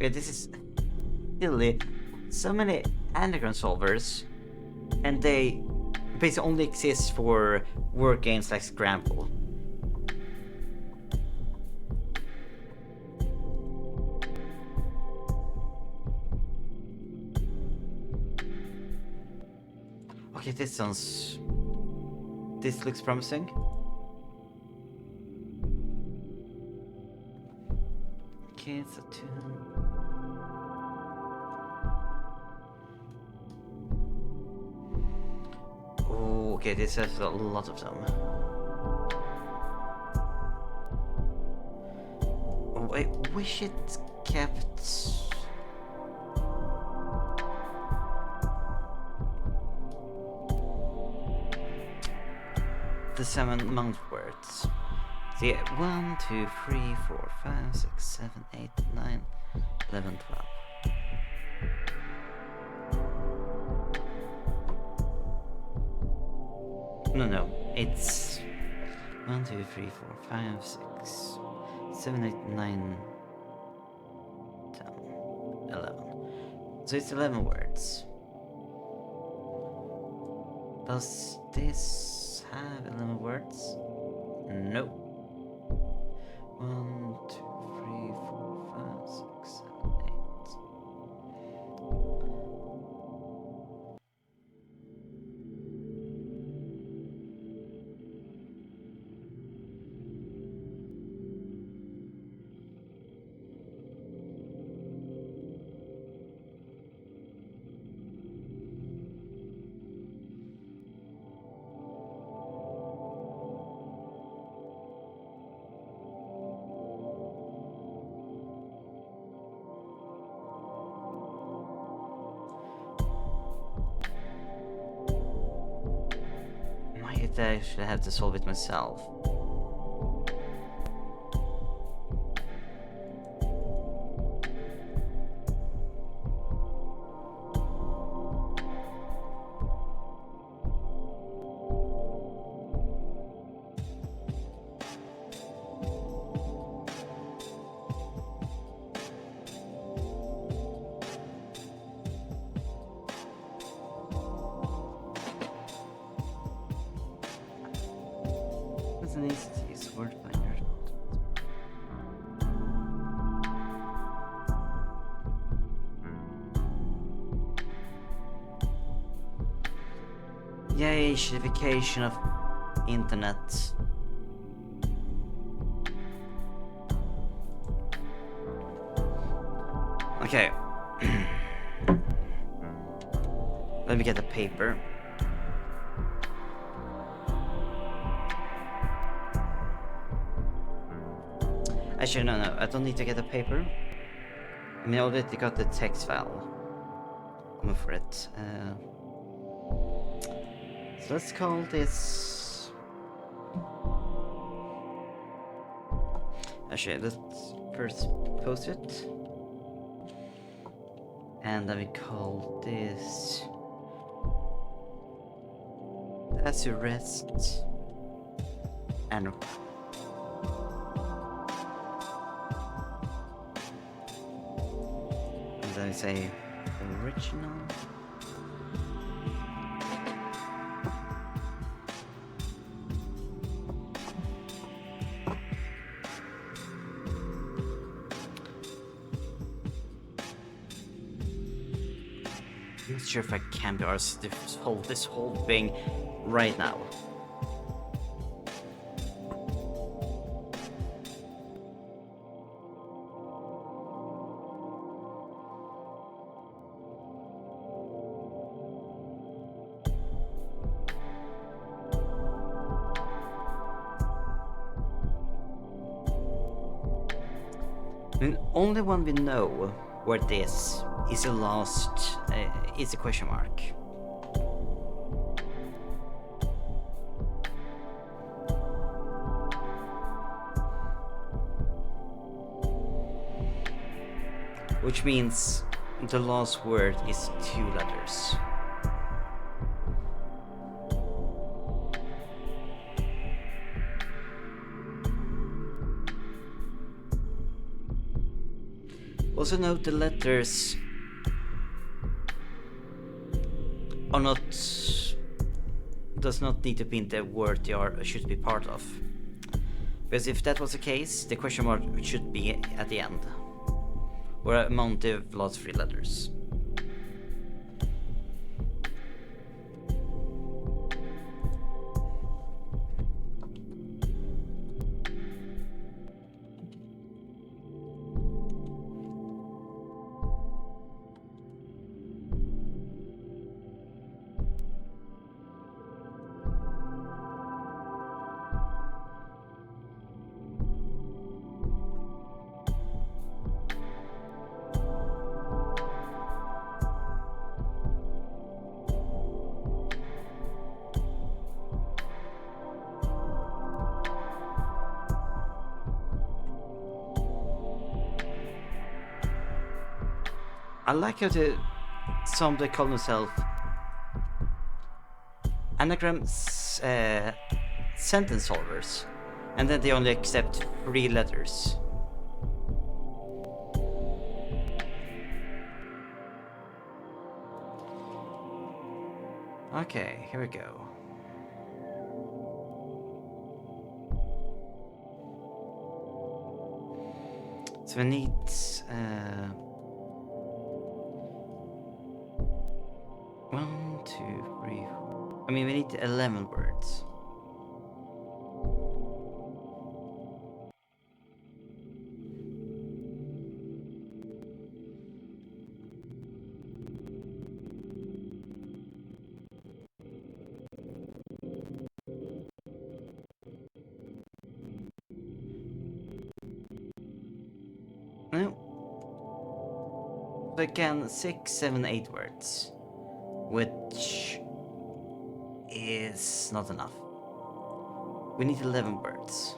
Yeah, this is silly. So many anagram solvers, and they basically only exist for word games like Scramble. Okay, this sounds... This looks promising. Okay, it's a 2. Oh, okay, this has a lot of them. Oh, I wish it kept the 7 month words. See, 1, 2, 3, 4, 5, 6, 7, 8, 9, 11, 12. No, it's 1, 2, 3, 4, 5, 6, 7, 8, 9, 10, 11. So it's 11 words. Does this have 11 words? No. 1, 2, 3, 4, 5, 6, 7, 8. Might I actually have to solve it myself. That's an easy to use word finder. Yay, shittification of internet. Okay. Let me get the paper. Actually, no, I don't need to get the paper. I mean, I already got the text file. I'm for it. So let's call this. Actually, let's first post it. And then we call this. That's your rest. And then we say original. I'm not sure if I can be arsed to hold this whole thing right now. I mean, only one we know where this is the last, is a question mark. Which means the last word is 2 letters. Also note the letters are not, does not need to be in the word they are should be part of. Because if that was the case, the question mark should be at the end, or among the last 3 letters. I like how some they call themselves anagram sentence solvers, and then they only accept 3 letters. Okay, here we go. So we need 1, 2, 3. I mean, we need 11 words. No. So again, 6, 7, 8 words, which is not enough. We need 11 words.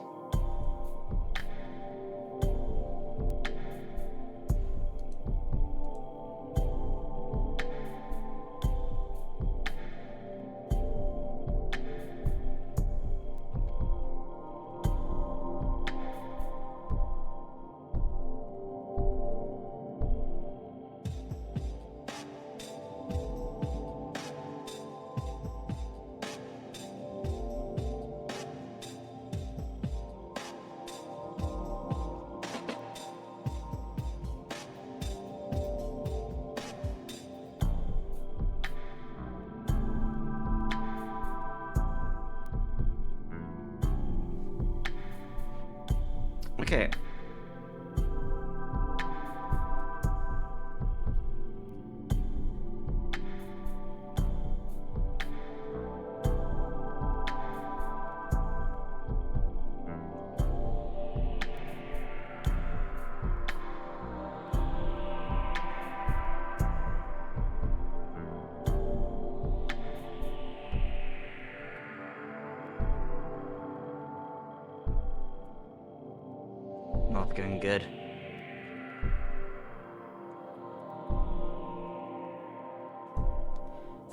Okay. Not going good.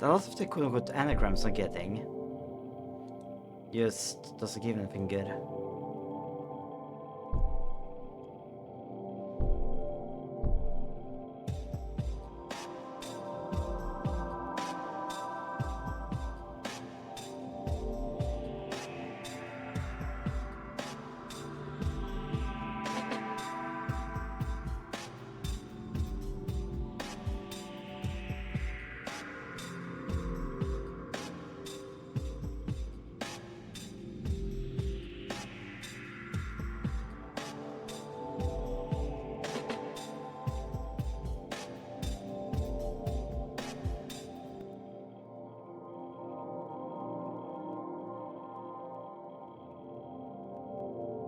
A lot of the quote-unquote anagrams I'm getting just doesn't give anything good.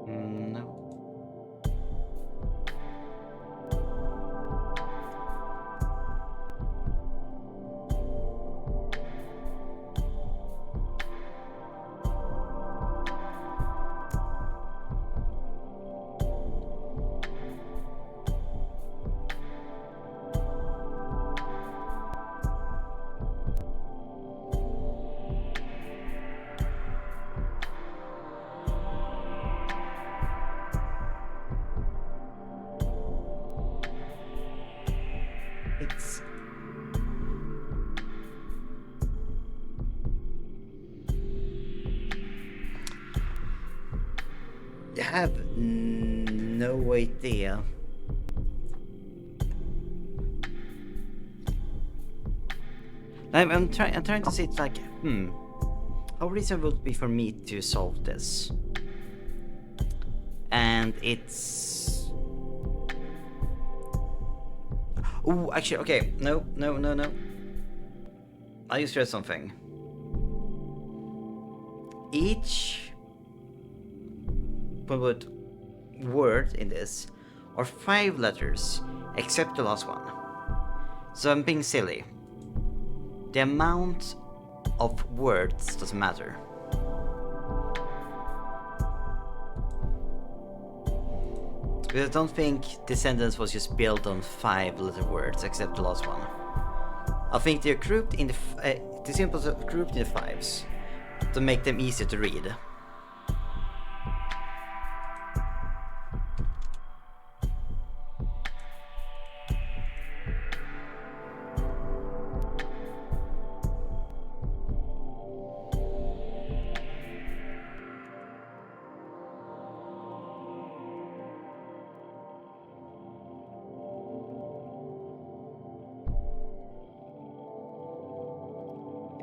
No. It's I have no idea. I'm trying to see. It's like, how reasonable would it be for me to solve this? And it's. Oh, actually, okay. No. I just read something. Each word in this are 5 letters, except the last one. So I'm being silly. The amount of words doesn't matter. Because I don't think the sentence was just built on 5-letter words, except the last one. I think they're grouped in the symbols are grouped in the 5s to make them easier to read.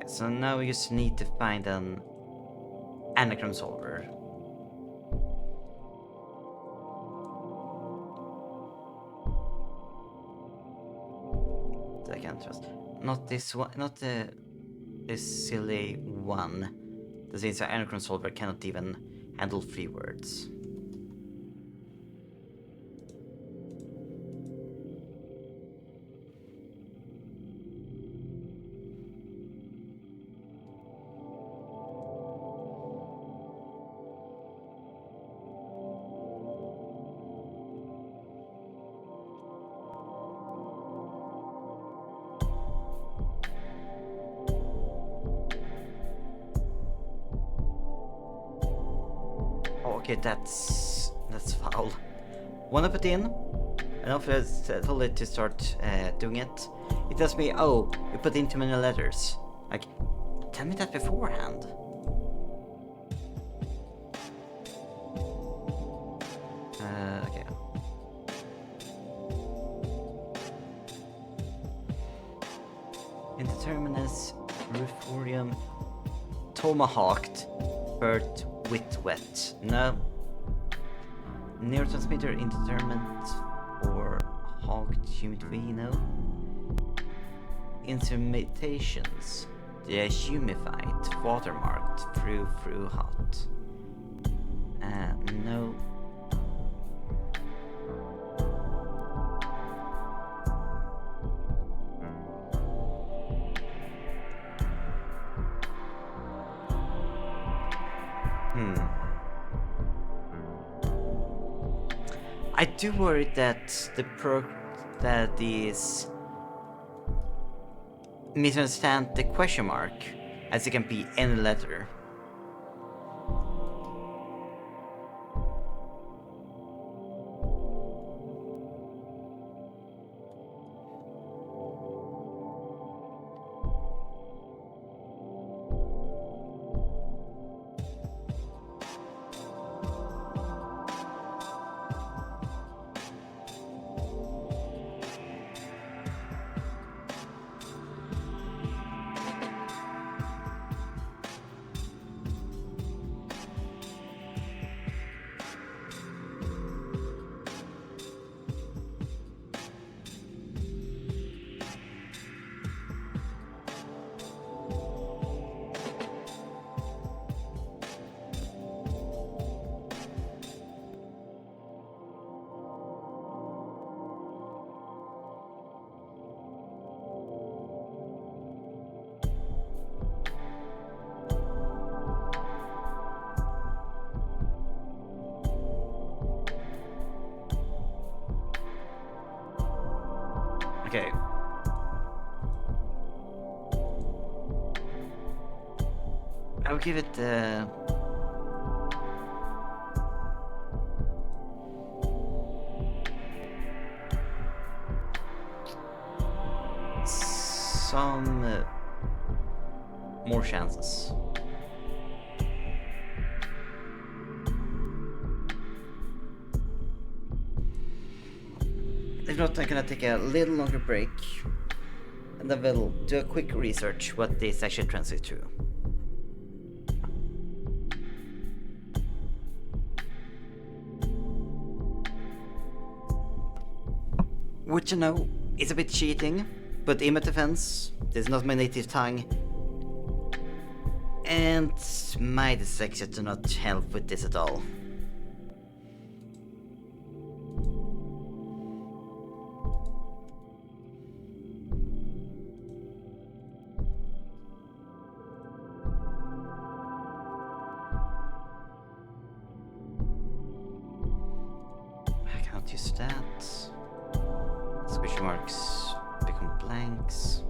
So now we just need to find an anagram solver. That I can't trust. Not this one, not this silly one. That says an anagram solver cannot even handle 3 words. Okay, that's foul. Wanna put in? And after I told it to start doing it, it tells me, oh, you put in too many letters. Like, tell me that beforehand. Okay. Indeterminate, Ruforium, Tomahawked, Hurt, Wet. No. Neurotransmitter, Indeterminate, or Hawked, Humid V, no. Intermitations, they are humified, watermarked, through hot. No. I do worry that the perk that is misunderstand the question mark, as it can be any letter. Okay. I'll give it some more chances. If not, I'm gonna take a little longer break, and then we'll do a quick research what this actually translates to. Which I know is a bit cheating, but in my defense, this is not my native tongue, and my dyslexia do not help with this at all. to use that. Squishy marks become blanks.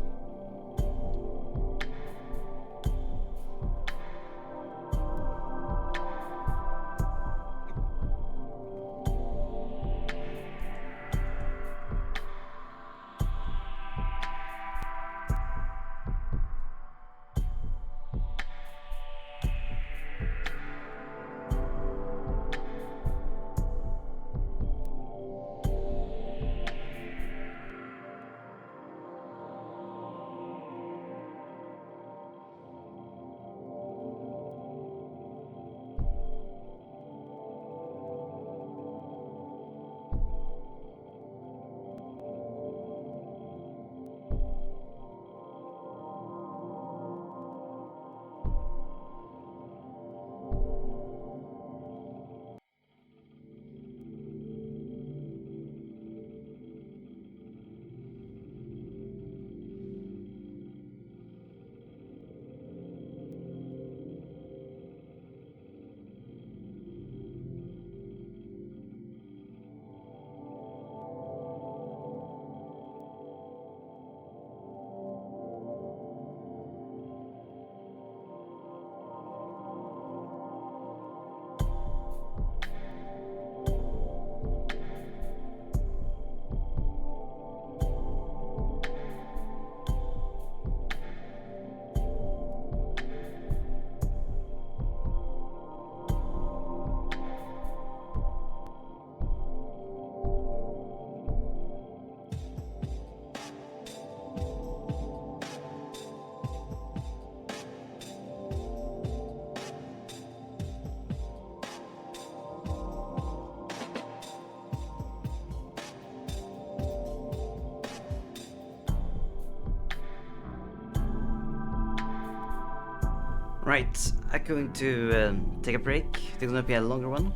Right, I'm going to take a break. It's gonna be a longer one.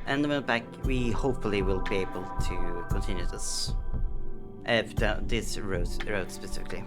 And when we're back, we hopefully will be able to continue this. This road specifically.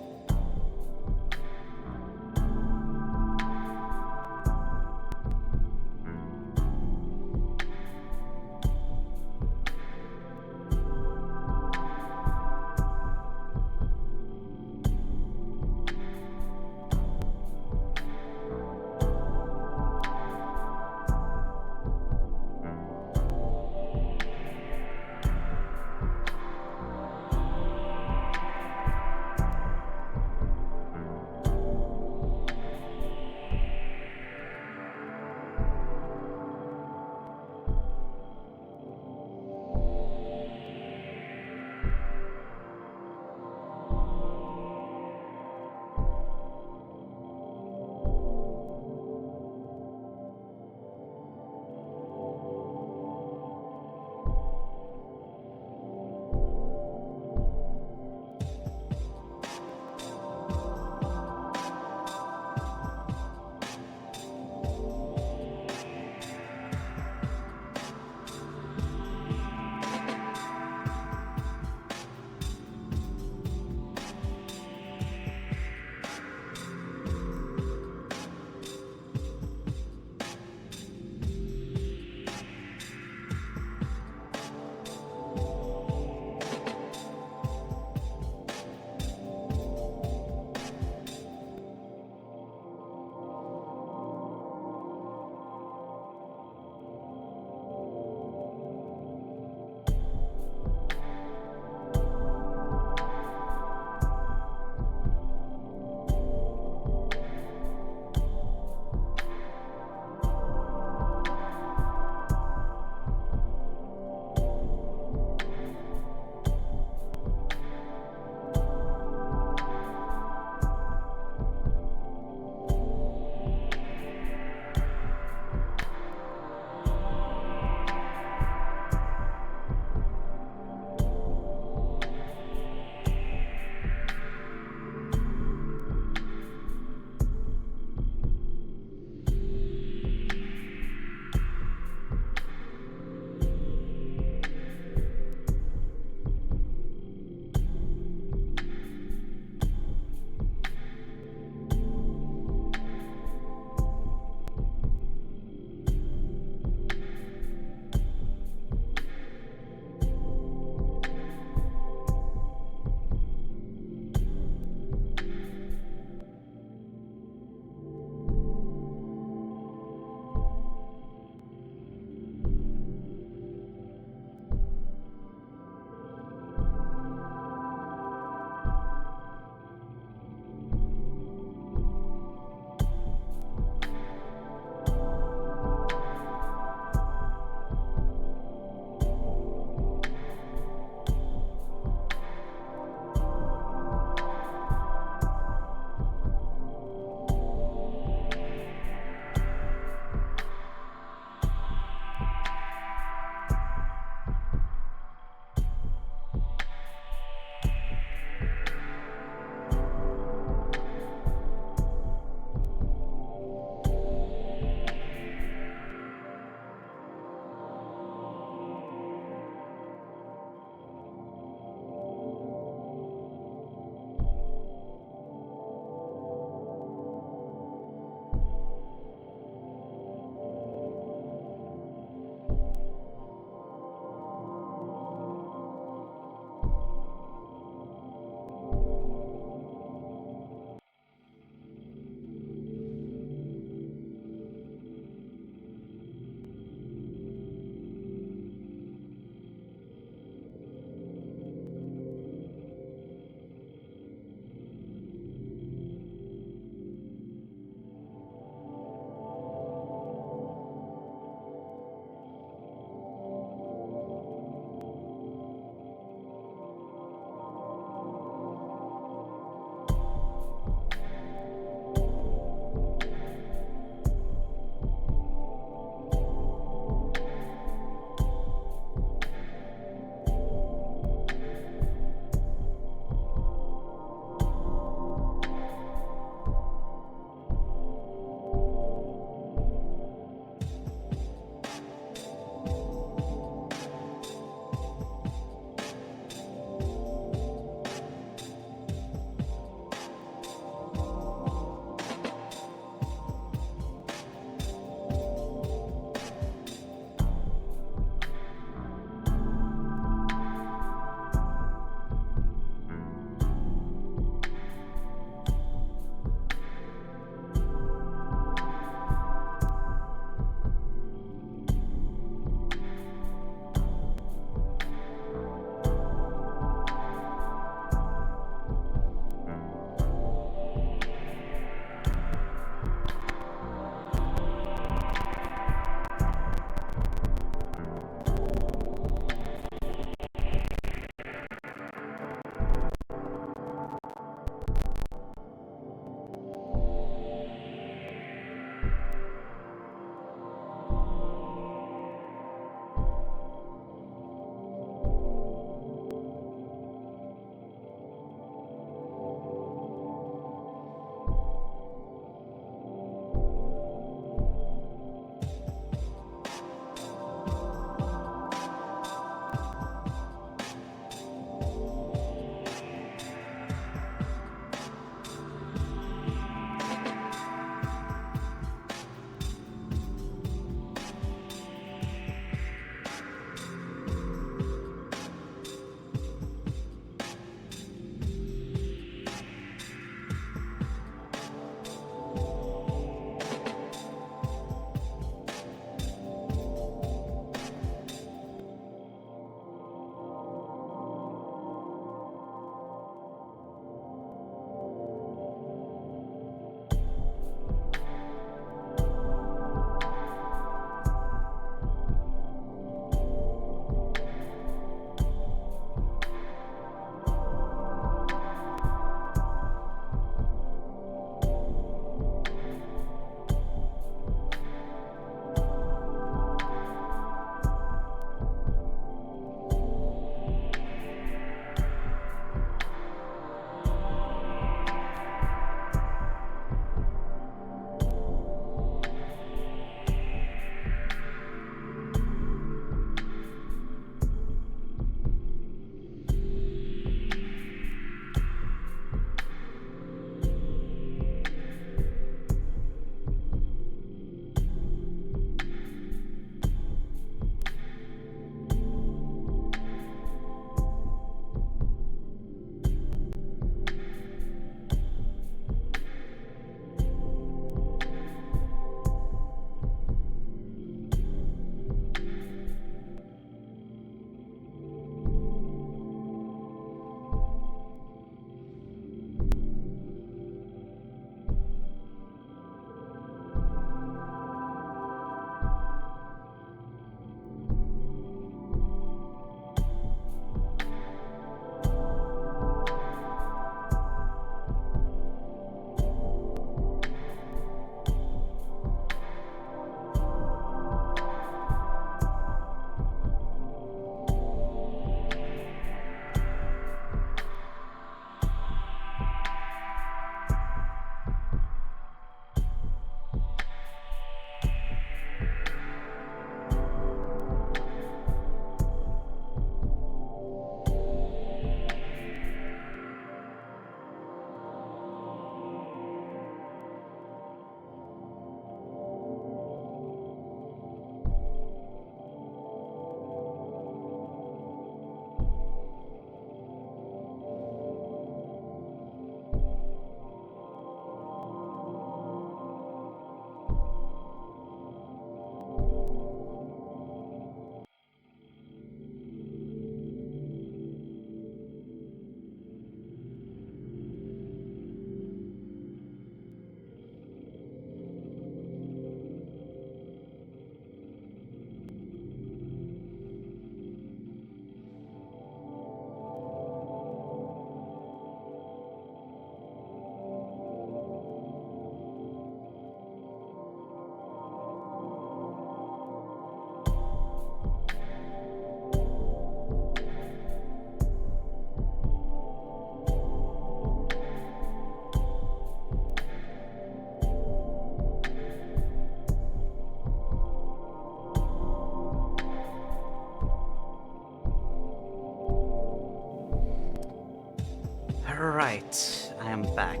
Right, I am back.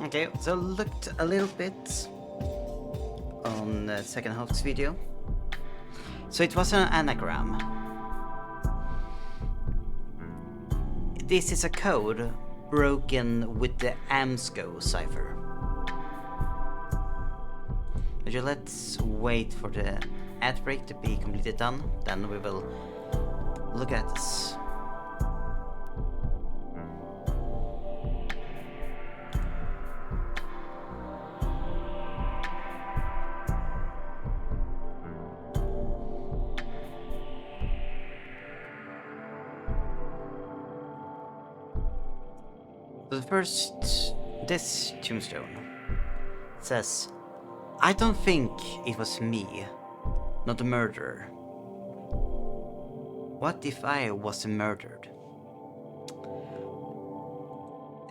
Okay, so looked a little bit on the second half of this video. So it was an anagram. This is a code broken with the AMSCO cipher. Okay, let's wait for the ad break to be completely done, then we will look at this. So the first, this tombstone says, "I don't think it was me, not the murderer. What if I was murdered?"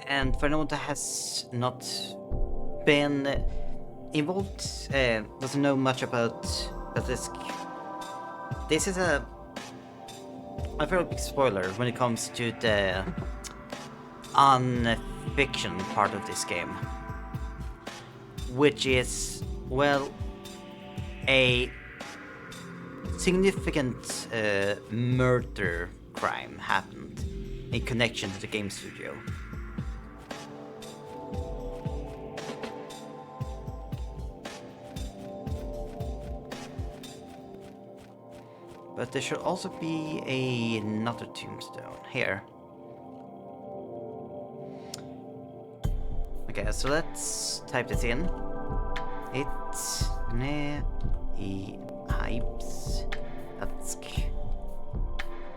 And for anyone that has not been involved, doesn't know much about Basilisk, this is a very big spoiler when it comes to the unfiction part of this game, which is, well, a significant murder crime happened in connection to the game studio. But there should also be another tombstone here. Okay, so let's type this in. It's ne I hypes atsk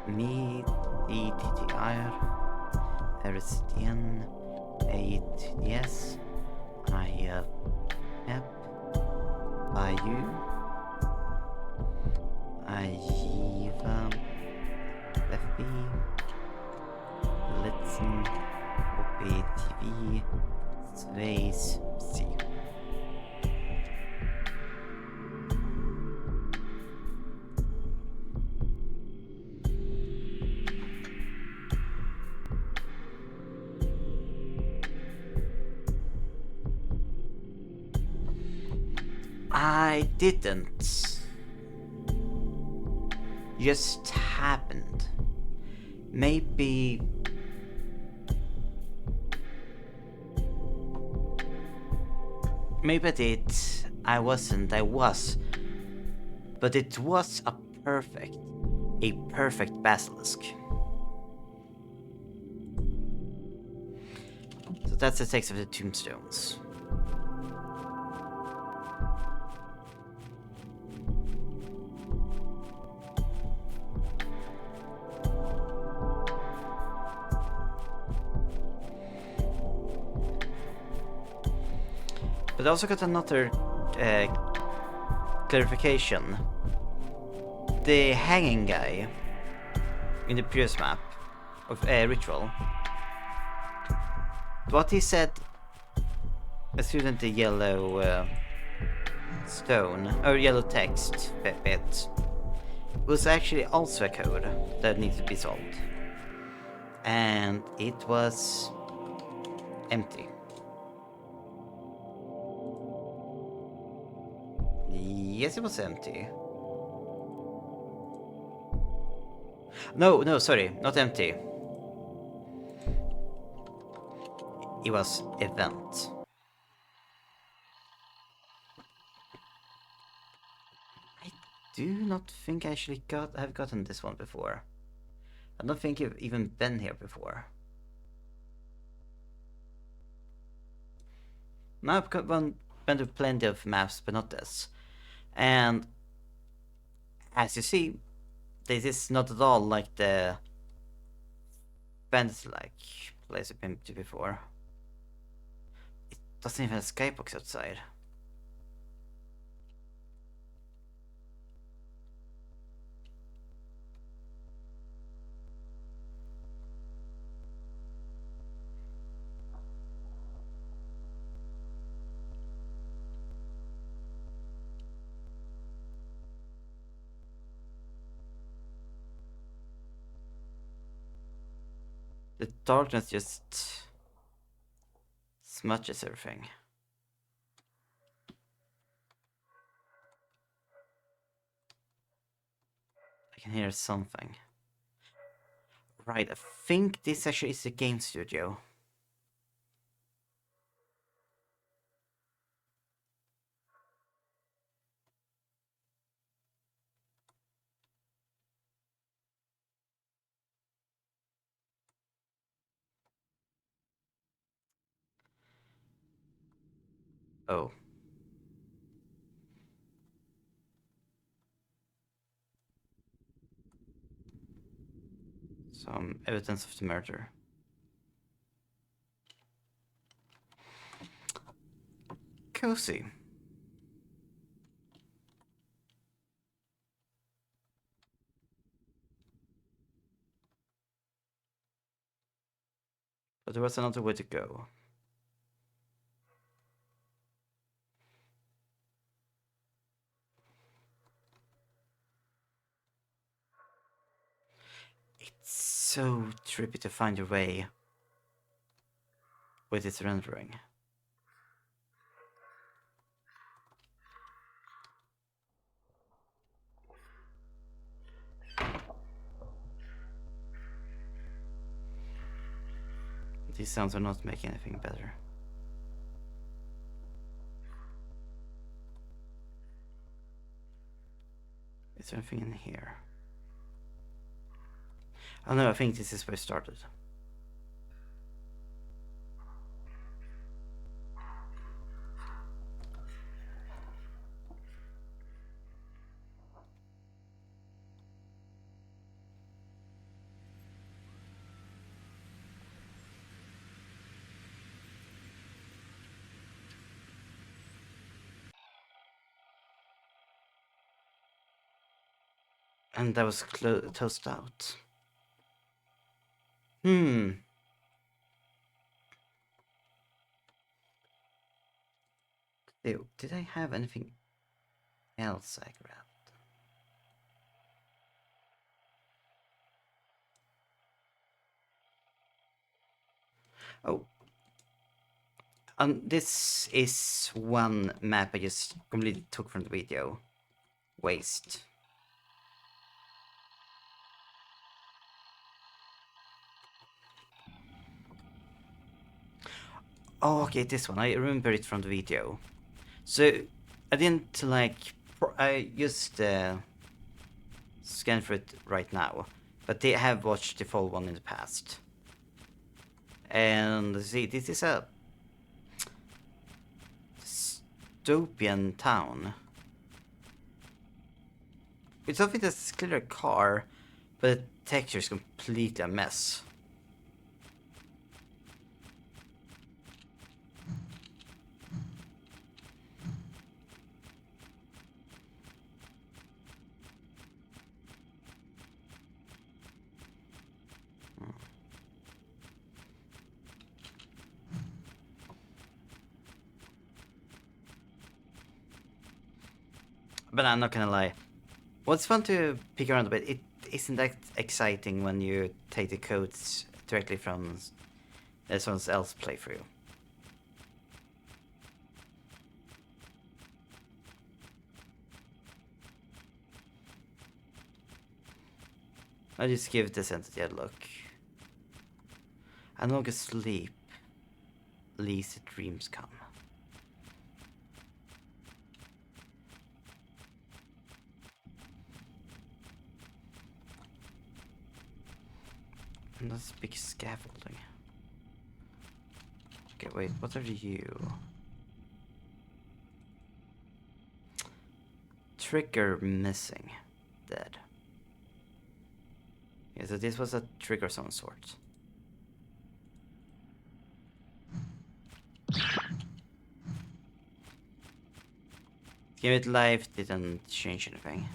me DTTR Erstien 8DS I app by you Agiva FB Letsen OPTV Space C. I didn't. Just happened. Maybe I did. I wasn't. I was. But it was a perfect basilisk. So that's the text of the tombstones. But I also got another clarification. The hanging guy in the previous map of Ritual, what he said as soon as the yellow stone or yellow text bit was actually also a code that needs to be solved, and it was empty. Yes, it was empty. No, sorry, not empty. It was event. I do not think I actually have gotten this one before. I don't think you've even been here before. No, I've been to plenty of maps, but not this. And as you see, this is not at all like the fantasy-like place I've been to before. It doesn't even have a skybox outside. The darkness just smudges everything. I can hear something. Right, I think this actually is a game studio. Oh. Some evidence of the murder. Cozy. But there was another way to go. It's so trippy to find your way with its rendering. These sounds are not making anything better. Is there anything in here? Oh no, I think this is where it started. And that was toasted out. Hmm. Ew, did I have anything else I grabbed? Oh. This is one map I just completely took from the video. Waste. Oh, okay, this one. I remember it from the video. So, I didn't like... I just scanned for it right now. But they have watched the full one in the past. And see, this is a dystopian town. It's something that's clearly a car, but the texture is completely a mess. But I'm not gonna lie. What's fun to pick around a bit, it isn't that exciting when you take the codes directly from someone else's playthrough. I just give this entity a look. I no longer sleep, lucid dreams come. And that's big scaffolding. Okay, wait, what are you? Trigger missing. Dead. Yeah, so this was a trigger of some sort. Give it life didn't change anything.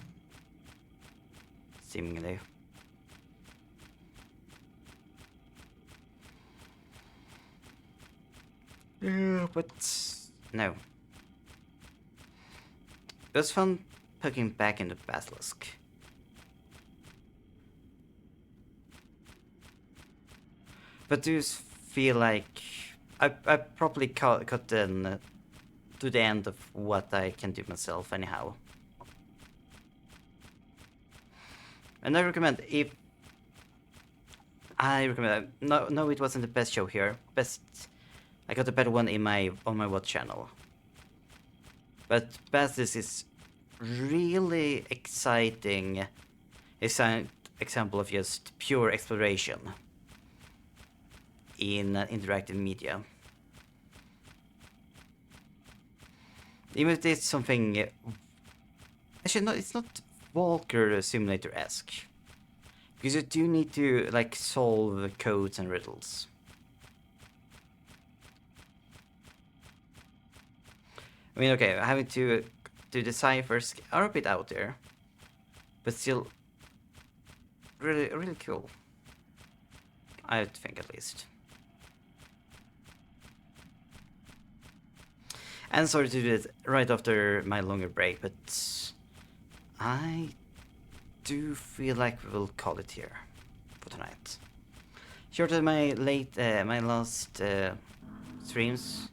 Seemingly. But no. It was fun poking back into Basilisk. But do you feel like I probably cut in to the end of what I can do myself anyhow. And I recommend no, it wasn't the best show here. I got a better one in on my watch channel. But Basilisk is really exciting. It's an example of just pure exploration in interactive media. Even if it's something... Actually, no, it's not Walker Simulator-esque. Because you do need to, like, solve codes and riddles. I mean, okay, having to do the ciphers are a bit out there. But still, really, really cool. I think, at least. And sorry to do it right after my longer break, but I do feel like we will call it here for tonight. Short of my my last streams.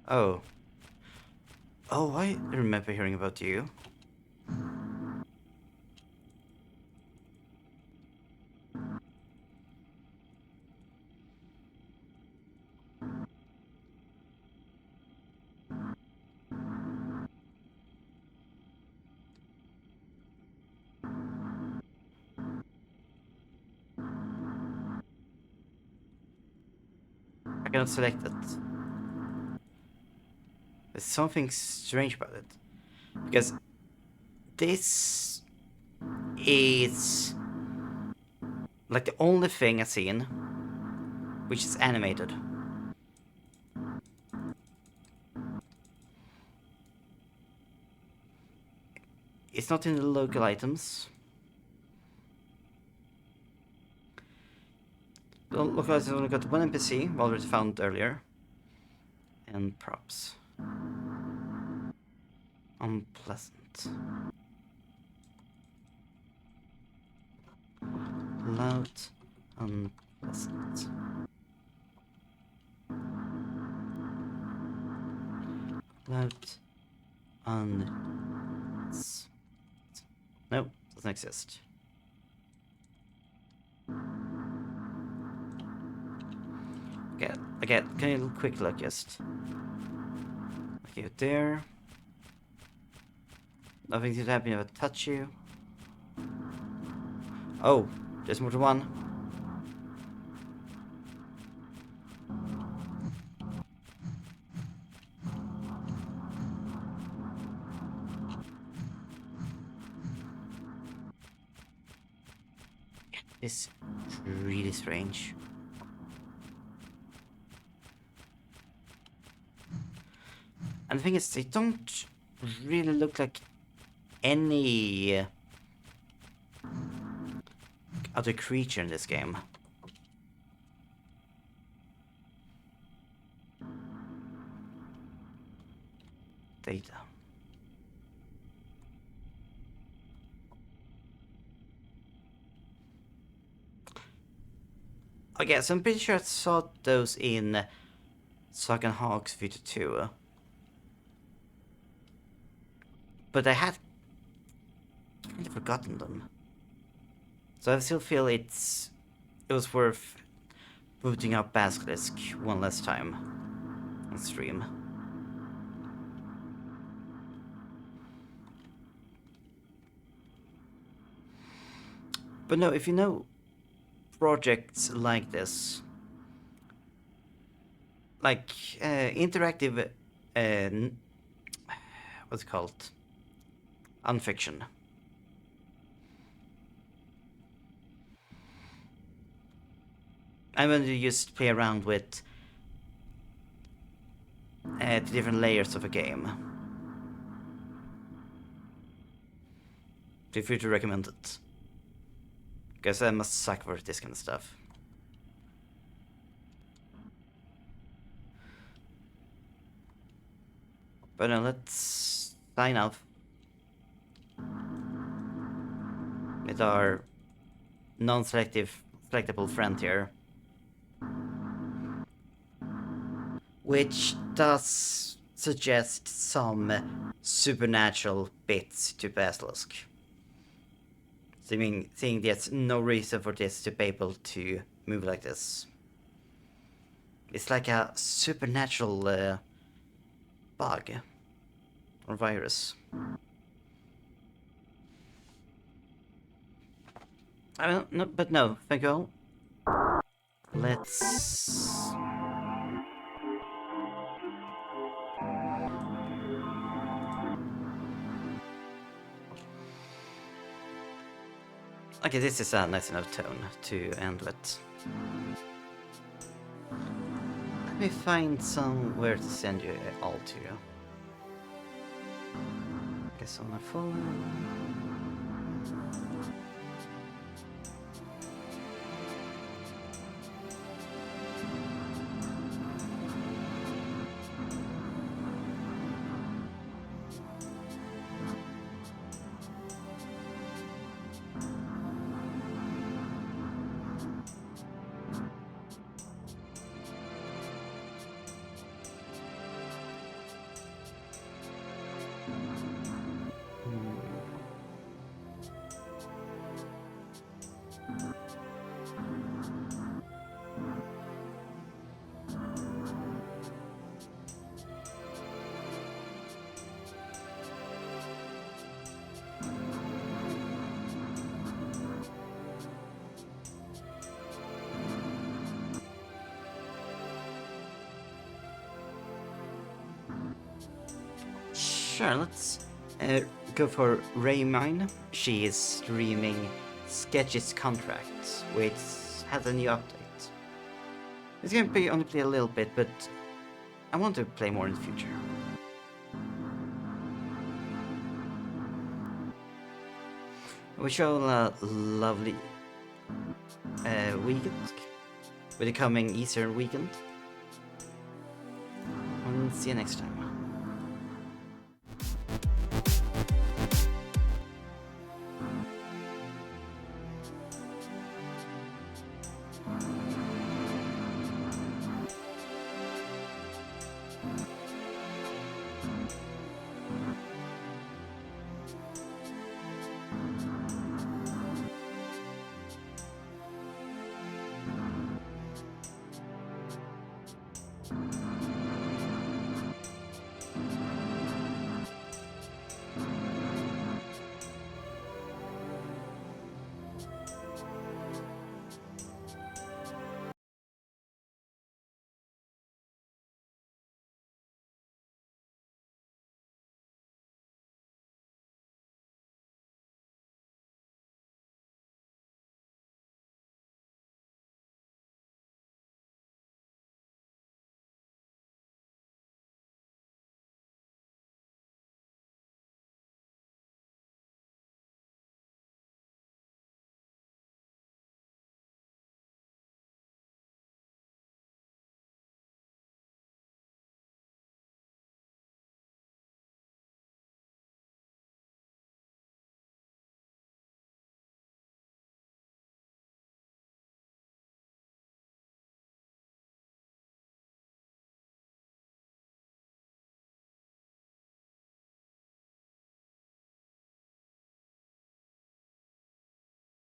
Oh. Oh, I remember hearing about you. I cannot select it. There's something strange about it. Because this is like the only thing I've seen which is animated. It's not in the local items. The local items only got one NPC, already found earlier. And props. Unpleasant. Loud. Unpleasant. Loud. No, doesn't exist. Okay, can you quick look just? Okay, there. Nothing seems to happen if I touch you. Oh, there's more to one. It's really strange. And the thing is, they don't really look like any other creature in this game. Data. Okay, so I'm pretty sure I saw those in Sock and Hawk's Future 2. But I had kind of forgotten them. So I still feel it was worth booting up Basilisk one last time on stream. But no, if you know projects like this, like interactive, what's it called? Unfiction. I'm going to just play around with the different layers of a game. Feel free to recommend it. Because I must suck for this kind of stuff. But let's sign off with our selectable friend here. Which does suggest some supernatural bits to Basilisk. Seeing there's no reason for this to be able to move like this. It's like a supernatural bug or virus. I don't know, but no, thank you all. Let's... Okay, this is a nice enough tone to end with. Let me find somewhere to send you all to. Guess on a follow. Sure, let's go for Raymine. She is streaming Sketches Contracts, which has a new update. It's gonna be only play a little bit, but I want to play more in the future. We wish you all a lovely weekend with the coming Easter weekend. And see you next time.